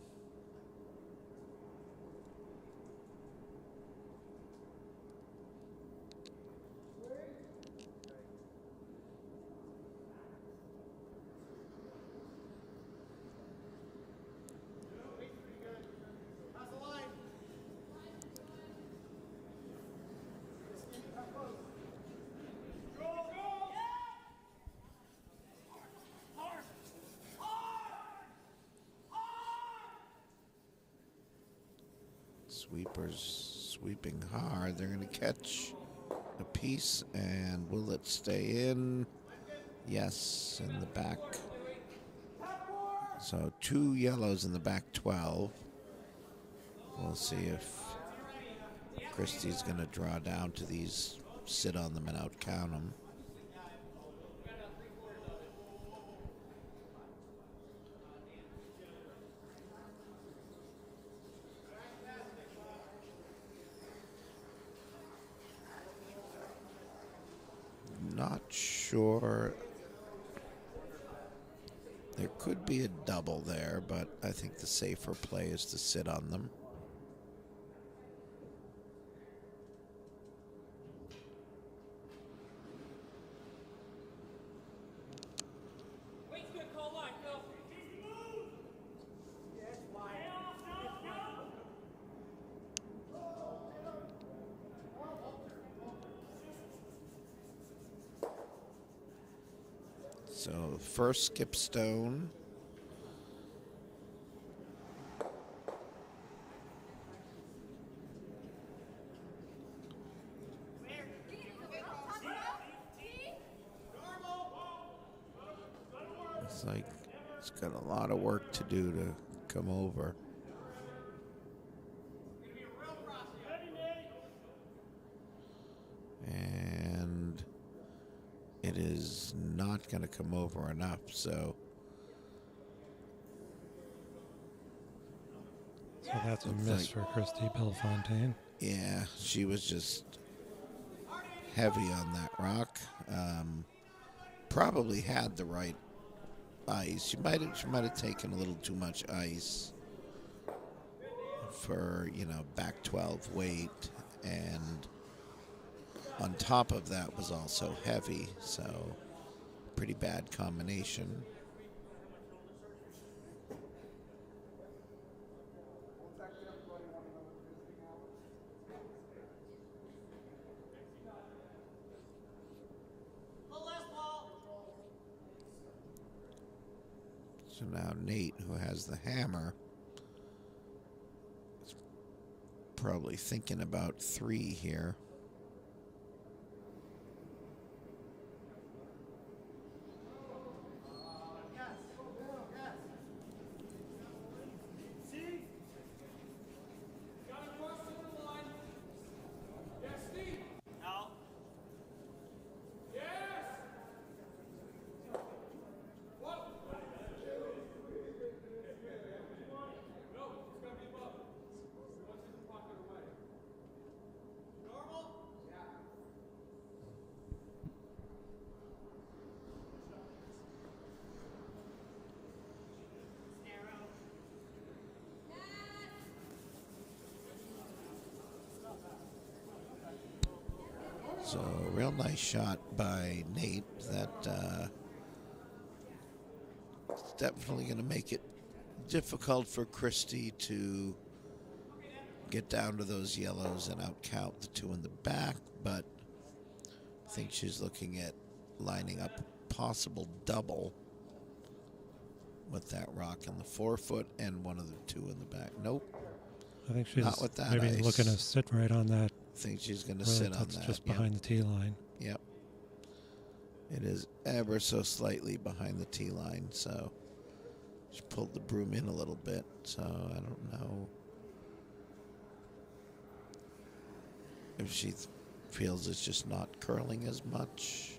Sweepers sweeping hard. They're going to catch a piece, and will it stay in? Yes, in the back. So 2 yellows in the back 12. We'll see if Christie's going to draw down to these, sit on them and out count them. Not sure. There could be a double there, but I think the safer play is to sit on them. So first skip stone. It's like it's got a lot of work to do to come over. And it is not going to come over enough, so that's a miss for Christy Bellefontaine. Yeah, she was just heavy on that rock. Probably had the right ice. She might have taken a little too much ice for, back 12 weight, and on top of that was also heavy, so pretty bad combination. So now Nate, who has the hammer, is probably thinking about 3 here. So, real nice shot by Nate. That it's definitely going to make it difficult for Christie to get down to those yellows and outcount the two in the back, but I think she's looking at lining up a possible double with that rock in the forefoot and one of the two in the back. Nope. I think she's Not with that maybe ice. looking to sit right on that. I think she's going to Right, sit on that's that. just Yep. behind the tee line. Yep. It is ever so slightly behind the tee line, so she pulled the broom in a little bit, so I don't know if she feels it's just not curling as much.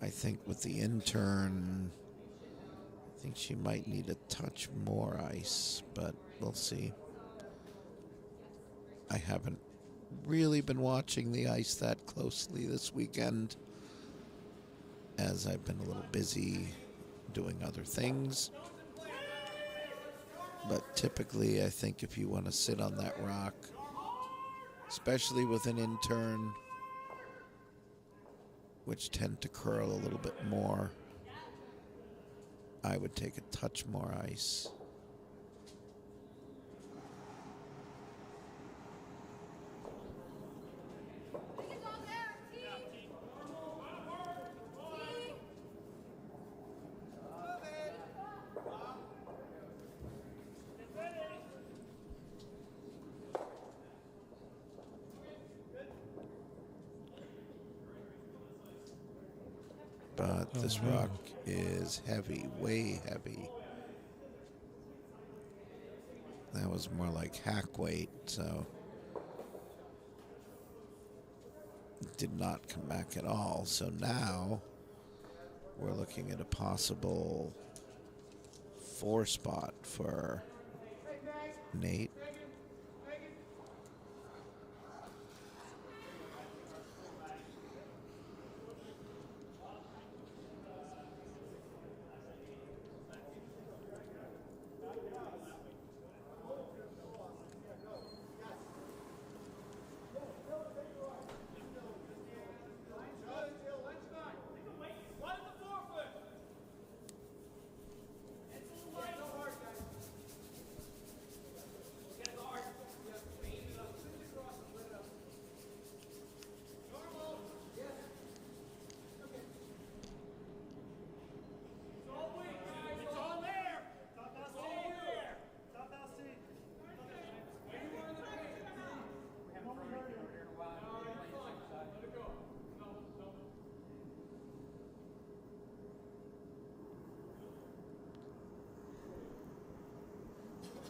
I think with the intern, I think she might need a touch more ice, but we'll see. I haven't really been watching the ice that closely this weekend, as I've been a little busy doing other things. But typically, I think if you want to sit on that rock, especially with an intern, which tend to curl a little bit more, I would take a touch more ice. But this no. rock is heavy, way heavy. That was more like hack weight, so it did not come back at all. So now we're looking at a possible 4 spot for Nate.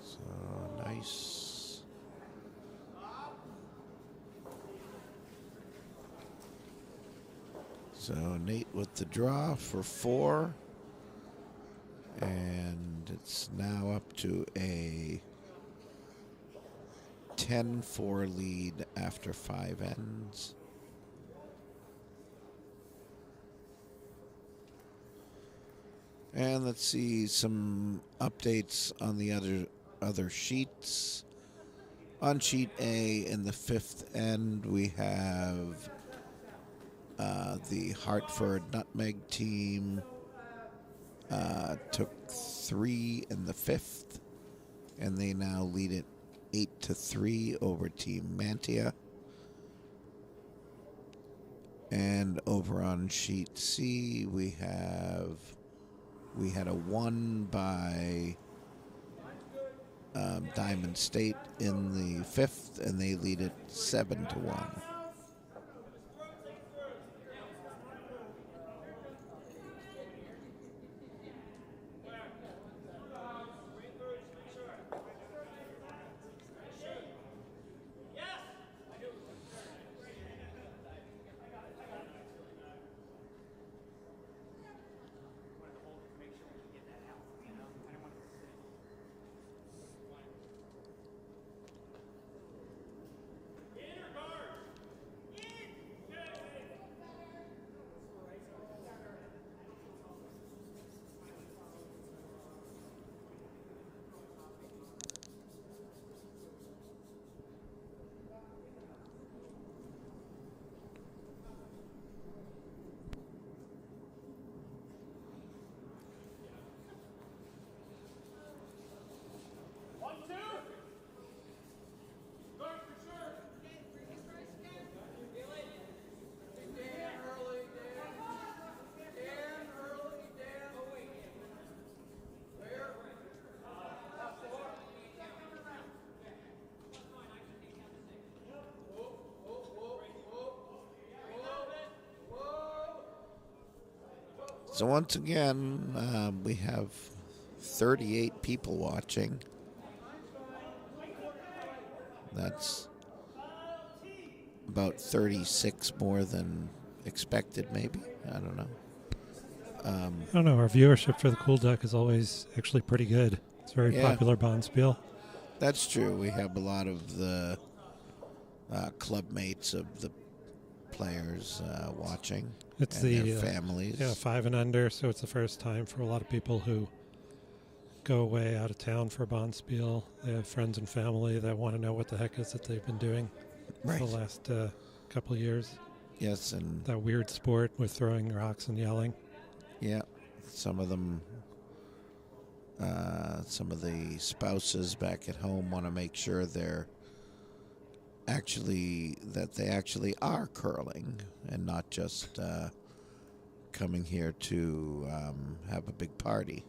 So nice. So Nate with the draw for 4. And it's now up to a 10-4 lead after 5 ends. And let's see some updates on the other sheets. On sheet A, in the 5th end, we have the Hartford Nutmeg team took 3 in the 5th, and they now lead it 8-3 over Team Mantia. And over on sheet C, we had a 1 by Diamond State in the 5th, and they lead it 7-1. So once again, we have 38 people watching. That's about 36 more than expected, maybe. I don't know. I don't know. Our viewership for the Cool Duck is always actually pretty good. It's a very Yeah. popular Bonspiel. That's true. We have a lot of the club mates of the players watching. It's and the their families. 5 and under, so it's the first time for a lot of people who go away out of town for a Bonspiel. They have friends and family that want to know what the heck is it they've been doing Right. for the last couple of years. Yes, and That weird sport with throwing rocks and yelling. yeah, some of them, some of the spouses back at home want to make sure they actually are curling and not just coming here to have a big party.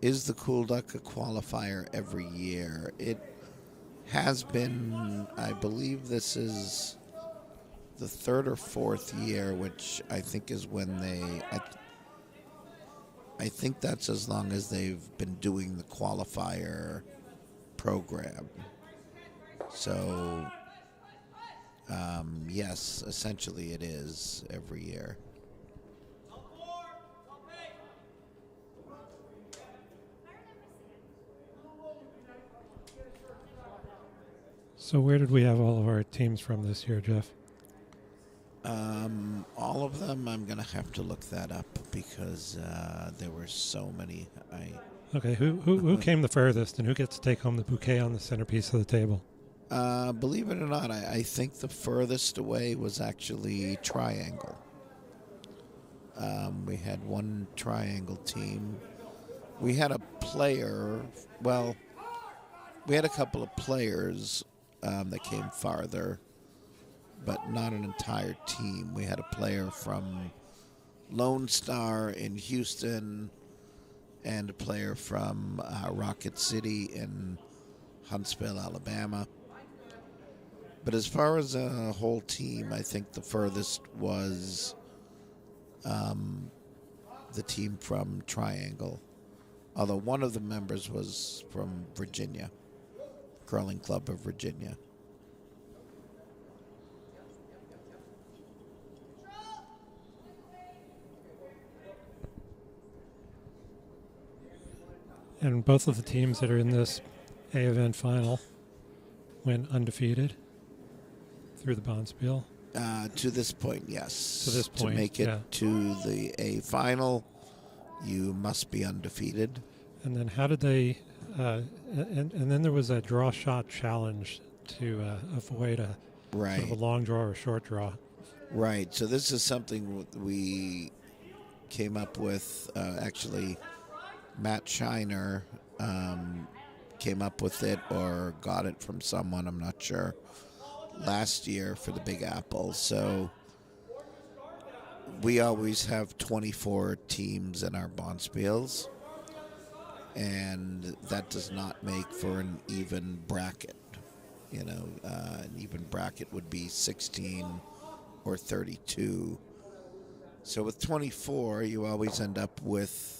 Is the Cool Duck a qualifier every year? It has been. I believe this is the third or fourth year, which I think is when I think that's as long as they've been doing the qualifier program. So, yes, essentially it is every year. So where did we have all of our teams from this year, Jeff? All of them, I'm going to have to look that up because there were so many. Okay, who came the furthest, and who gets to take home the bouquet on the centerpiece of the table? Believe it or not, I think the furthest away was actually Triangle. We had one Triangle team. We had a player, well, we had a couple of players that came farther, but not an entire team. We had a player from Lone Star in Houston and a player from Rocket City in Huntsville, Alabama. But as far as a whole team, I think the furthest was the team from Triangle, although one of the members was from Virginia, Curling Club of Virginia. And both of the teams that are in this A event final went undefeated through the Bonspiel. To this point, yes. To this point, to make it yeah. to the A final, you must be undefeated. And then how did they? And then there was a draw shot challenge to avoid a Right. sort of a long draw or a short draw. Right. So this is something we came up with. Actually, Matt Shiner came up with it or got it from someone, I'm not sure, last year for the Big Apple. So we always have 24 teams in our Bonspiels, and that does not make for an even bracket. You know, an even bracket would be 16 or 32. So with 24, you always end up with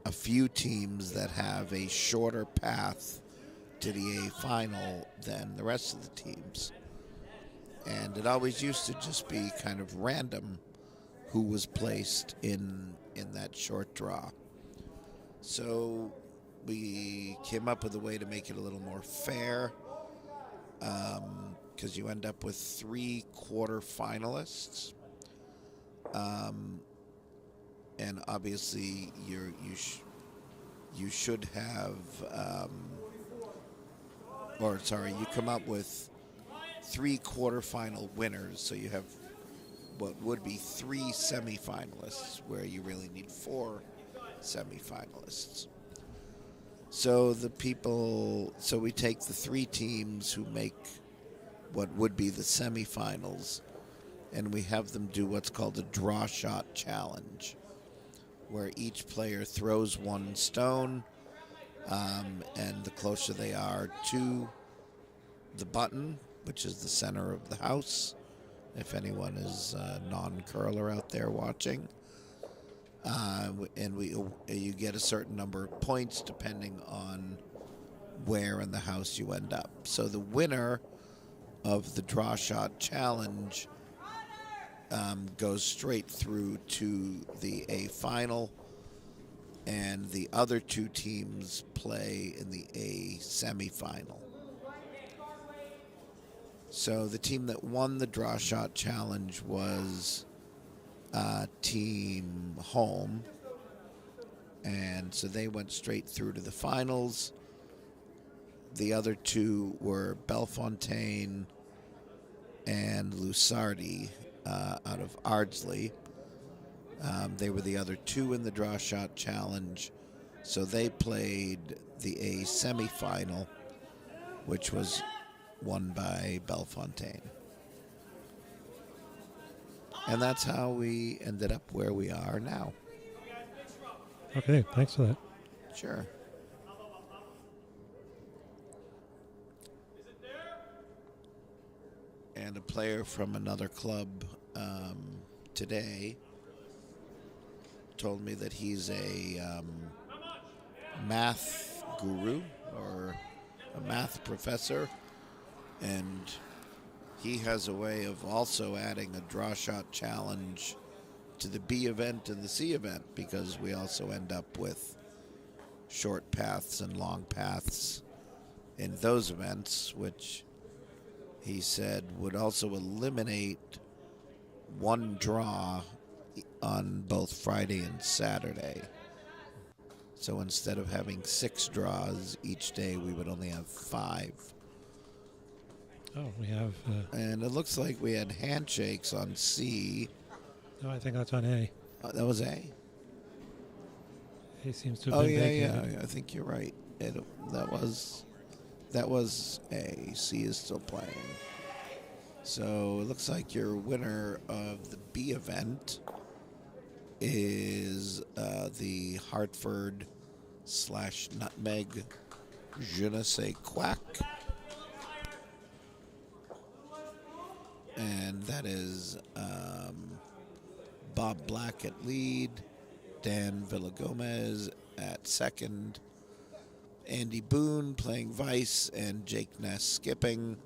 a few teams that have a shorter path to the A final than the rest of the teams. And it always used to just be kind of random who was placed in that short draw. So we came up with a way to make it a little more fair, because you end up with 3 quarterfinalists. And obviously, you should have, you come up with 3 quarterfinal winners. So you have what would be 3 semifinalists, where you really need 4 semifinalists. So we take the 3 teams who make what would be the semifinals, and we have them do what's called a draw shot challenge, where each player throws 1 stone, and the closer they are to the button, which is the center of the house, if anyone is a non-curler out there watching. And you get a certain number of points depending on where in the house you end up. So the winner of the draw shot challenge goes straight through to the A final, and the other two teams play in the A semifinal. So the team that won the draw shot challenge was Team Holme, and so they went straight through to the finals. The other two were Bellefontaine and Lusardi out of Ardsley. They were the other two in the draw shot challenge, so they played the A semifinal, which was won by Bellefontaine. And that's how we ended up where we are now. Okay, thanks for that. Sure. And a player from another club today told me that he's a math guru or a math professor, and he has a way of also adding a draw shot challenge to the B event and the C event, because we also end up with short paths and long paths in those events, which he said would also eliminate one draw on both Friday and Saturday. So instead of having 6 draws each day, we would only have 5. Oh, we have... And it looks like we had handshakes on C. no, I think that's on A. That was A? A seems to have been vacated. Yeah, I think you're right. That was A. C is still playing. So it looks like your winner of the B event is the Hartford / Nutmeg Je ne sais quack. And that is Bob Black at lead, Dan Villagomez at second, Andy Boone playing vice, and Jake Ness skipping.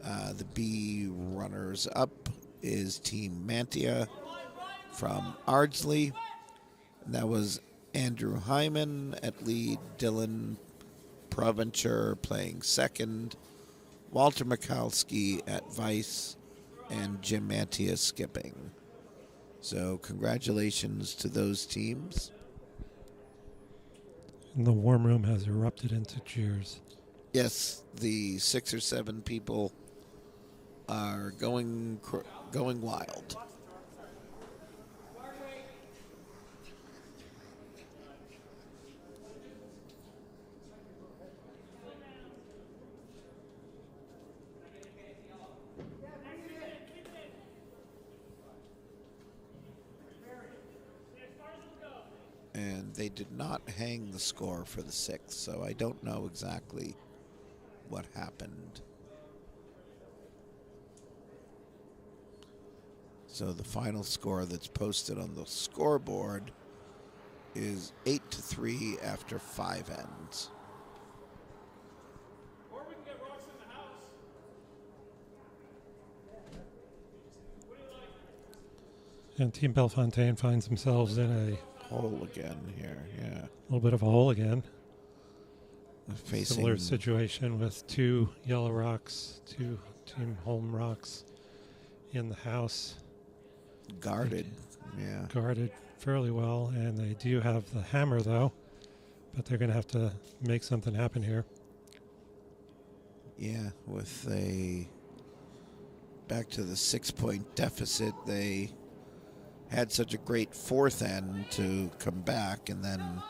The B runners up is Team Mantia from Ardsley. And that was Andrew Hyman at lead, Dylan Provencher playing second, Walter Mikalski at vice, and Jim Mantia skipping. So congratulations to those teams. And the warm room has erupted into cheers. Yes, the 6 or 7 people are going wild. And they did not hang the score for the 6th, so I don't know exactly what happened. So the final score that's posted on the scoreboard is 8-3 after 5 ends. Or we can get rocks in the house. What do you like? And Team Bellefontaine finds themselves in a Hole again here, yeah. little bit of a hole again. Facing Similar situation with 2 yellow rocks, 2 Team Holme rocks in the house. guarded, yeah. Guarded fairly well, and they do have the hammer though, but they're going to have to make something happen here. Yeah, with a back to the 6-point deficit, they had such a great 4th end to come back, and then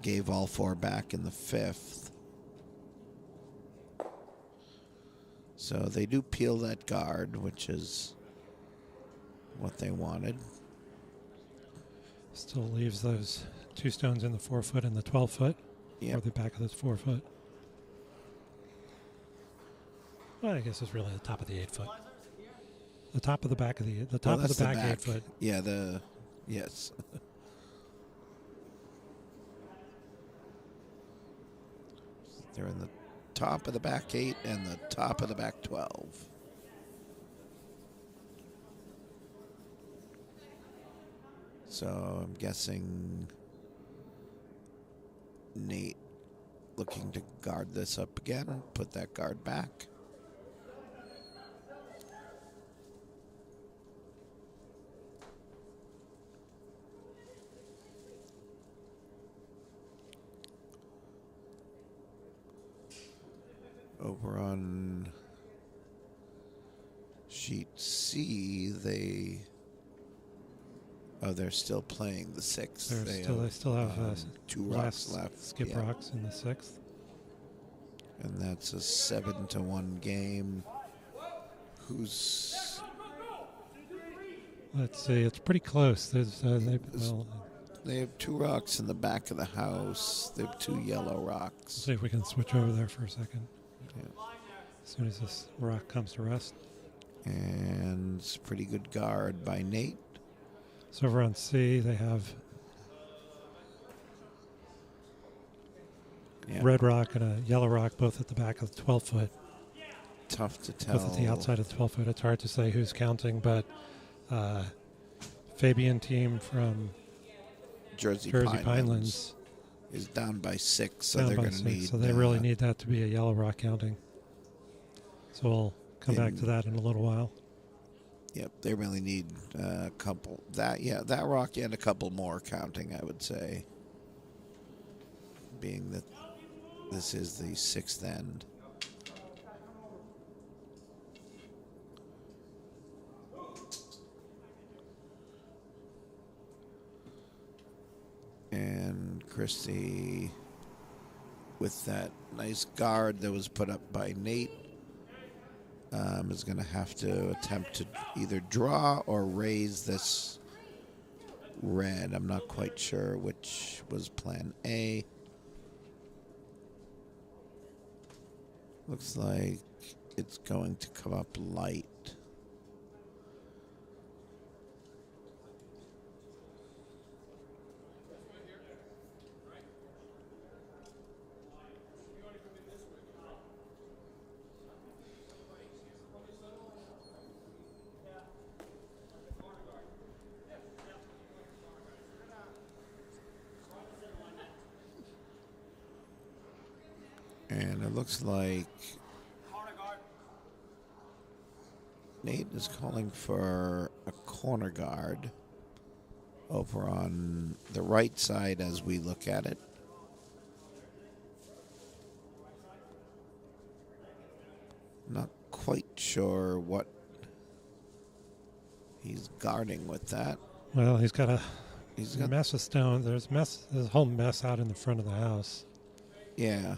gave all 4 back in the 5th. So they do peel that guard, which is what they wanted. Still leaves those 2 stones in the 4-foot and the 12-foot, Yep. or the back of this 4-foot. Well, I guess it's really the top of the 8-foot. The top of the back of the top of that's the back 8 foot. Yeah, yes. They're in the top of the back 8 and the top of the back 12. So I'm guessing Nate looking to guard this up again, put that guard back. Over on sheet C, they're still playing the 6th. They still have 2 rocks left. Skip rocks in the 6th. And that's a 7-1 game. Let's see. It's pretty close. They have 2 rocks in the back of the house. They have 2 yellow rocks. See if we can switch over there for a second. Yeah. As soon as this rock comes to rest. And it's a pretty good guard by Nate. So over on C, they have red rock and a yellow rock, both at the back of the 12 foot. Tough to tell. Both at the outside of the 12 foot. It's hard to say who's counting, but Fabian team from Jersey Pinelands is down by 6, so they're going to need. So they really need that to be a yellow rock counting. So we'll come back to that in a little while. Yep, they really need a couple. That rock and a couple more counting, I would say. Being that this is the 6th end. And Christie, with that nice guard that was put up by Nate, is going to have to attempt to either draw or raise this red. I'm not quite sure which was plan A. Looks like it's going to come up light. And it looks like Nate is calling for a corner guard over on the right side as we look at it. Not quite sure what he's guarding with that. Well, he's got a mess of stone. There's a whole mess out in the front of the house. Yeah.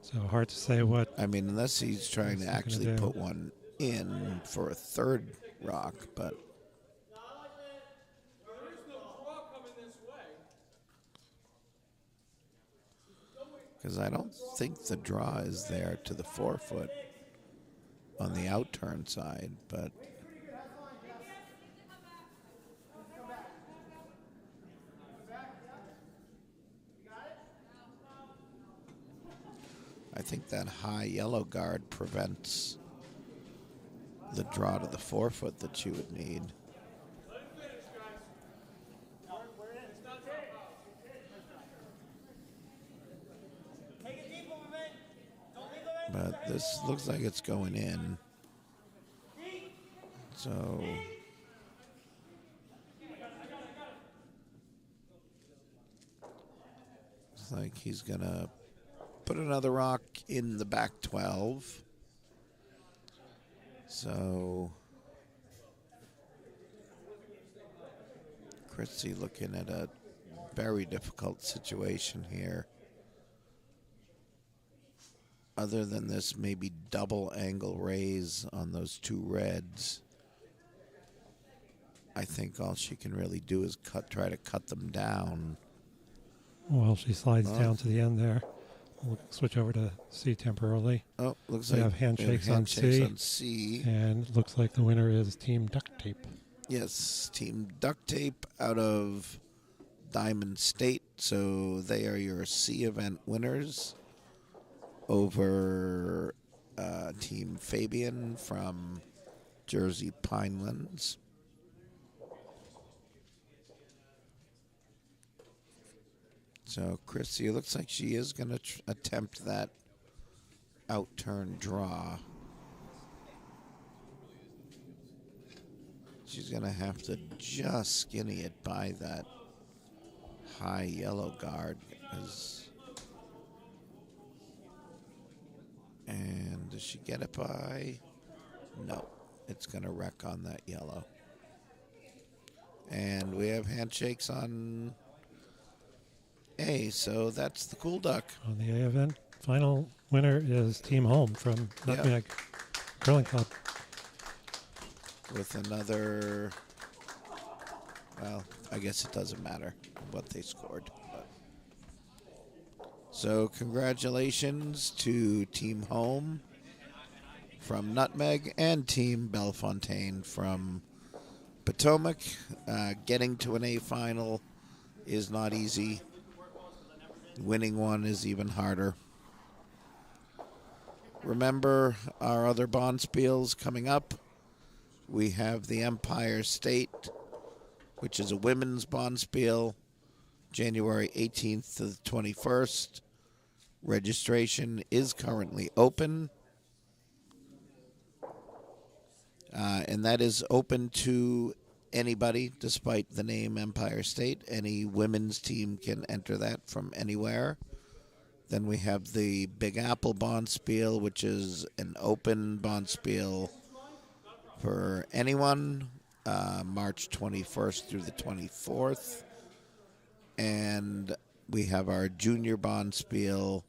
So hard to say what. I mean, unless he's trying to actually put one in for a third rock, but. Because I don't think the draw is there to the 4 foot on the outturn side, but. I think that high yellow guard prevents the draw to the 4 foot that you would need. But this looks like it's going in. So it's like he's gonna put another rock in the back 12. So Christie looking at a very difficult situation here. Other than this maybe double angle raise on those 2 reds, I think all she can really do is try to cut them down. Well, she slides down to the end there. We'll switch over to C temporarily. Oh, looks We like have handshakes on handshakes C. on C. And looks like the winner is Team Duct Tape. Yes, Team Duct Tape out of Diamond State. So they are your C event winners over Team Fabian from Jersey Pinelands. So Chrissy, it looks like she is going to attempt that out-turn draw. She's going to have to just skinny it by that high yellow guard. And does she get it by? No, it's going to wreck on that yellow. And we have handshakes on A, so that's the Cool Duck. On the A event, final winner is Team Holme from Nutmeg Curling Club. With another, well, I guess it doesn't matter what they scored. But. So congratulations to Team Holme from Nutmeg and Team Bellefontaine from Potomac. Getting to an A final is not easy. Winning one is even harder. Remember our other Bonspiels coming up. We have the Empire State, which is a women's Bonspiel, January 18th to the 21st. Registration is currently open. And that is open to anybody, despite the name Empire State. Any women's team can enter that from anywhere. Then we have the Big Apple Bonspiel, which is an open Bonspiel for anyone, March 21st through the 24th. And we have our Junior Bonspiel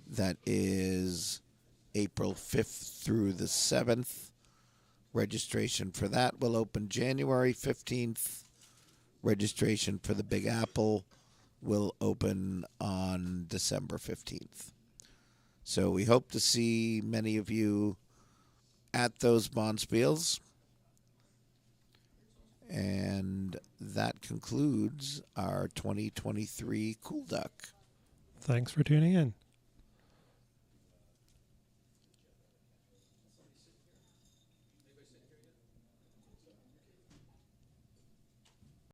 that is April 5th through the 7th. Registration for that will open January 15th. Registration for the Big Apple will open on December 15th. So we hope to see many of you at those Bonspiels. And that concludes our 2023 Cool Duck. Thanks for tuning in.